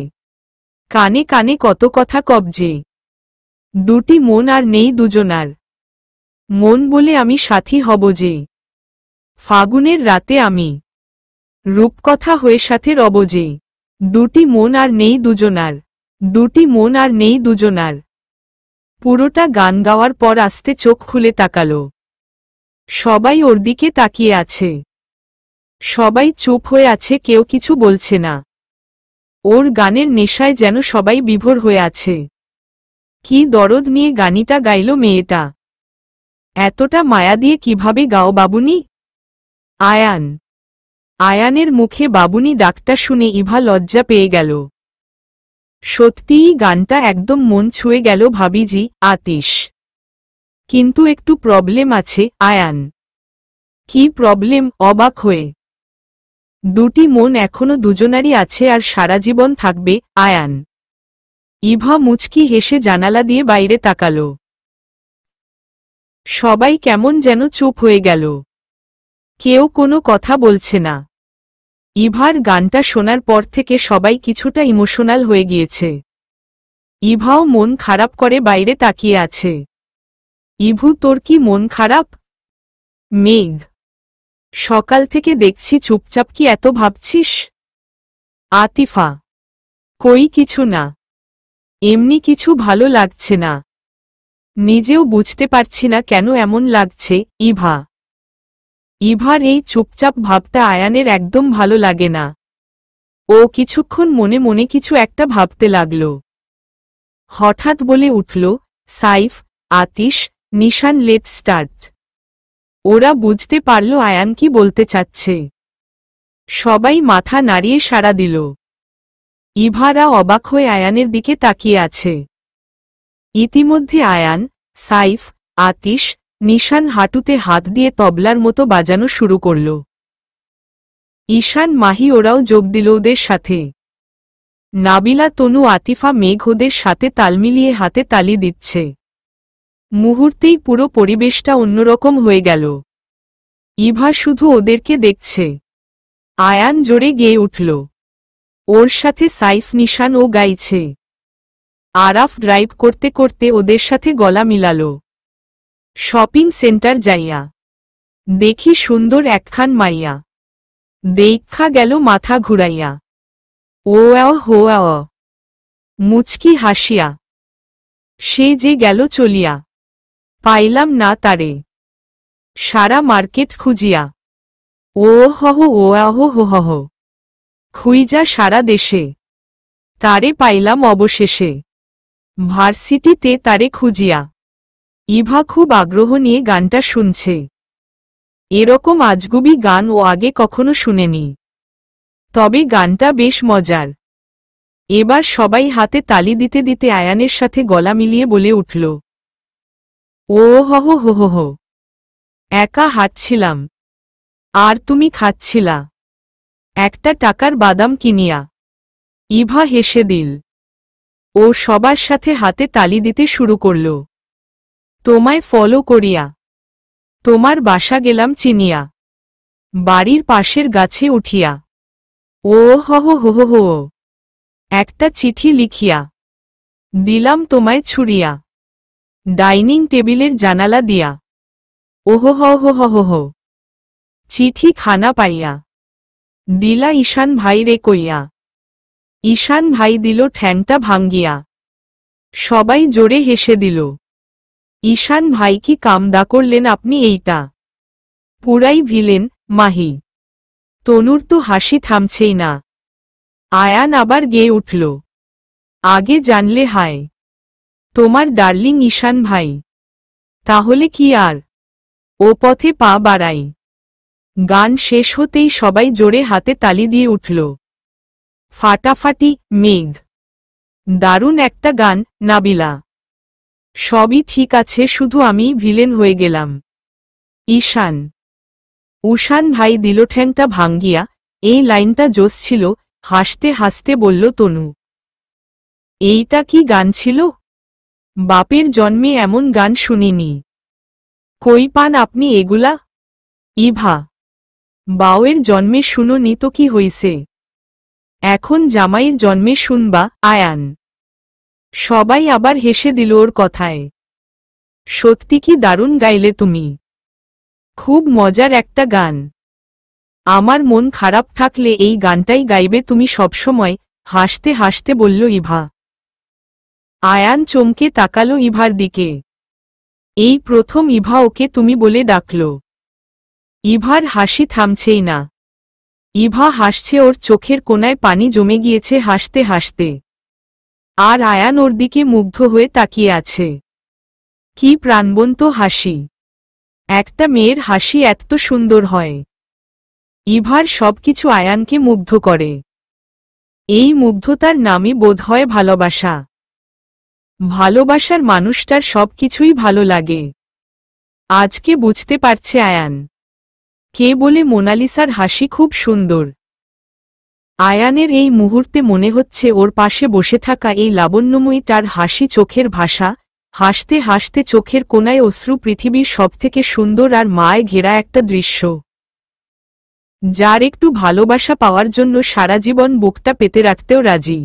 কানে কানে কত কথা কবজে, দুটি মন আর নেই দুজনার, মন বলে আমি সাথী হব যে, ফাগুনের রাতে আমি, রূপকথা হয়ে সাথে রব যে, দুটি মন আর নেই দুজনার, দুটি মন আর নেই দুজনার। পুরোটা গান গাওয়ার পর আস্তে চোখ খুলে তাকালো। সবাই ওর দিকে তাকিয়ে আছে। সবাই চুপ হয়ে আছে, কেউ কিছু বলছে না। ওর গানের নেশায় যেন সবাই বিভোর হয়ে আছে। কি দরদ নিয়ে গানিটা গাইল মেয়েটা। এতটা মায়া দিয়ে কিভাবে গাও বাবুনি? আয়ান। আয়ানের মুখে বাবুনি ডাকটা শুনে ইভা লজ্জা পেয়ে গেল। সত্যিই গানটা একদম মন ছুঁয়ে গেল ভাবিজি, আতিশ। কিন্তু একটু প্রবলেম আছে, আয়ান। কি প্রবলেম? অবাক হয়ে দুটি মন এখনো দুজনারই আছে আর সারা জীবন থাকবে। আয়ান। ইভা মুচকি হেসে জানালা দিয়ে বাইরে তাকাল। সবাই কেমন যেন চুপ হয়ে গেল। কেউ কোনো কথা বলছে না। ইভার গানটা শোনার পর থেকে সবাই কিছুটা ইমোশনাল হয়ে গিয়েছে। ইভাও মন খারাপ করে বাইরে তাকিয়ে আছে। ইভু, তোর কি মন খারাপ? মেঘ, সকাল থেকে দেখছি চুপচাপ, কি এত ভাবছিস? আতিফা, কই কিছু না, এমনি কিছু ভালো লাগছে না, নিজেও বুঝতে পারছি না কেন এমন লাগছে। ইভা। ইভার এই চুপচাপ ভাবটা আয়ানের একদম ভালো লাগে না। ও কিছুক্ষণ মনে মনে কিছু একটা ভাবতে লাগল। হঠাৎ বলে উঠল, সাইফ, আতিশ, নিশান, লেটস স্টার্ট। ওরা বুঝতে পারল আয়ান কি বলতে চাচ্ছে। সবাই মাথা নাড়িয়ে সাড়া দিল। ইভারা অবাক হয়ে আয়ানের দিকে তাকিয়ে আছে। ইতিমধ্যে আয়ান, সাইফ, আতিশ, নিশান হাঁটুতে হাত দিয়ে তবলার মতো বাজানো শুরু করল। ঈশান, মাহি ওরাও যোগ দিল ওদের সাথে। নাবিলা, তনু, আতিফা, মেঘ ওদের সাথে তাল মিলিয়ে হাতে তালি দিচ্ছে। মুহূর্তেই পুরো পরিবেশটা অন্যরকম হয়ে গেল। ইভা শুধু ওদেরকে দেখছে। আয়ান জোরে গেয়ে উঠল। ওর সাথে সাইফ, নিশান ও গাইছে। আরাফ ড্রাইভ করতে করতে ওদের সাথে গলা মিলাল। শপিং সেন্টার যাইয়া দেখি সুন্দর একখান মাইয়া, দেখা গেল মাথা ঘুরাইয়া। ও হো মুচকি হাসিয়া সে যে গেল চলিয়া, পাইলাম না তারে সারা মার্কেট খুঁজিয়া। ও হহ হো খুইজা সারা দেশে, তারে পাইলাম অবশেষে ভার্সিটিতে তারে খুঁজিয়া। ইভা খুব আগ্রহ নিয়ে গানটা শুনছে। এরকম আজগুবি গান ও আগে কখনো শুনেনি, তবে গানটা বেশ মজার। এবার সবাই হাতে তালি দিতে দিতে আয়ানের সাথে গলা মিলিয়ে বলে উঠল, ও হহ হো একা হাঁটছিলাম আর তুমি খাচ্ছিলা একটা টাকার বাদাম কিনিয়া। ইভা হেসে দিল। ও সবার সাথে হাতে তালি দিতে শুরু করল। তোমায় ফলো করিয়া তোমার বাসা গেলাম চিনিয়া, বাড়ির পাশের গাছে উঠিয়া। ও হহ হো একটা চিঠি লিখিয়া দিলাম তোমায় ছুড়িয়া, ডাইনিং টেবিলের জানালা দিয়া। ওহো হো চিঠি খানা পাইয়া দিলা ঈশান ভাই রে কইয়া। ঈশান ভাই দিল ঠ্যাংটা ভাঙ্গিয়া। সবাই জোরে হেসে দিল। ঈশান ভাই, কি কামদা করলেন আপনি এইটা, পুরাই ভিলেন। মাহি, তনুর তো হাসি থামছেই না। আয়ান আবার গেয়ে উঠল, আগে জানলে হায় তোমার ডার্লিং ঈশান ভাই, তাহলে কি আর ও পথে পা বাড়াই। গান শেষ হতেই সবাই জোরে হাতে তালি দিয়ে উঠল। ফাটাফাটি। মেঘ, দারুণ একটা গান। নাবিলা, সবই ঠিক আছে, শুধু আমি ভিলেন হয়ে গেলাম। ঈশান, উশান ভাই দিল ঠ্যাংটা ভাঙ্গিয়া। এই লাইনটা জোশ ছিল। হাসতে হাসতে বলল তনু, এইটা কি গান ছিল? বাপের জন্মে এমন গান শুনিনি। কই পান আপনি এগুলা? ইভা, বাউয়ের জন্মে শুনোনি তো কি হইছে, এখন জামাইয়ের জন্মে শুনবা। আয়ান। সবাই আবার হেসে দিল ওর কথায়। সত্যি কি দারুণ গাইলে তুমি, খুব মজার একটা গান। আমার মন খারাপ থাকলে এই গানটাই গাইবে তুমি সবসময়। হাসতে হাসতে বলল ইভা। আয়ান চমকে তাকালো ইভার দিকে। এই প্রথম ইভা ওকে তুমি বলে ডাকল। ইভার হাসি থামছেই না। ইভা হাসছে, ওর চোখের কোণায় পানি জমে গিয়েছে হাসতে হাসতে। আর আয়ান ওর দিকে মুগ্ধ হয়ে তাকিয়ে আছে। কি প্রাণবন্ত হাসি! একটা মেয়ের হাসি এত সুন্দর হয়। ইভার সবকিছু আয়ানকে মুগ্ধ করে। এই মুগ্ধতার নামই বোধহয় ভালোবাসা। ভালোবাসার মানুষটার সবকিছুই ভালো লাগে। আজকে বুঝতে পারছে আয়ান। কে বলে মোনালিসার হাসি খুব সুন্দর। আয়ানের এই মুহূর্তে মনে হচ্ছে ওর পাশে বসে থাকা এই লাবণ্যময়ীটার হাসি চোখের ভাষা, হাসতে হাসতে চোখের কোনায় অশ্রু, পৃথিবীর সবথেকে সুন্দর আর মায় ঘেরা একটা দৃশ্য, যার একটু ভালোবাসা পাওয়ার জন্য সারা জীবন বুকটা পেতে রাখতেও রাজি।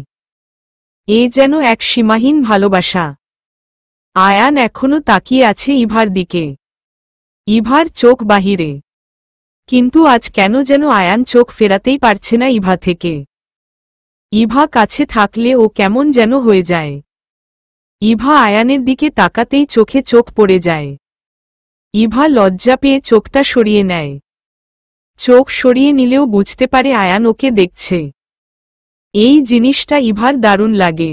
এ যেন এক সীমাহীন ভালোবাসা। আয়ান এখনো তাকিয়ে আছে ইভার দিকে। ইভার চোখ বাহিরে, কিন্তু আজ কেন যেন আয়ান চোখ ফেরাতেই পারছে না ইভা থেকে। ইভা কাছে থাকলে ও কেমন যেন হয়ে যায়। ইভা আয়ানের দিকে তাকাতেই চোখে চোখ পড়ে যায়। ইভা লজ্জা পেয়ে চোখটা সরিয়ে নেয়। চোখ সরিয়ে নিলেও বুঝতে পারে আয়ান ওকে দেখছে। এই জিনিসটা ইভার দারুণ লাগে।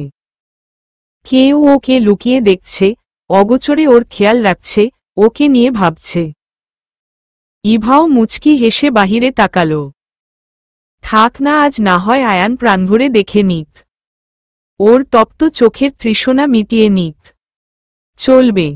কেউ ওকে লুকিয়ে দেখছে, অগোচরে ওর খেয়াল রাখছে, ওকে নিয়ে ভাবছে। ইভাও মুচকি হেসে বাহিরে তাকাল। থাক না, আজ না হয় আয়ান প্রাণভরে দেখে নিক, ওর তপ্ত চোখের তৃষ্ণা মিটিয়ে নিক। চলবে।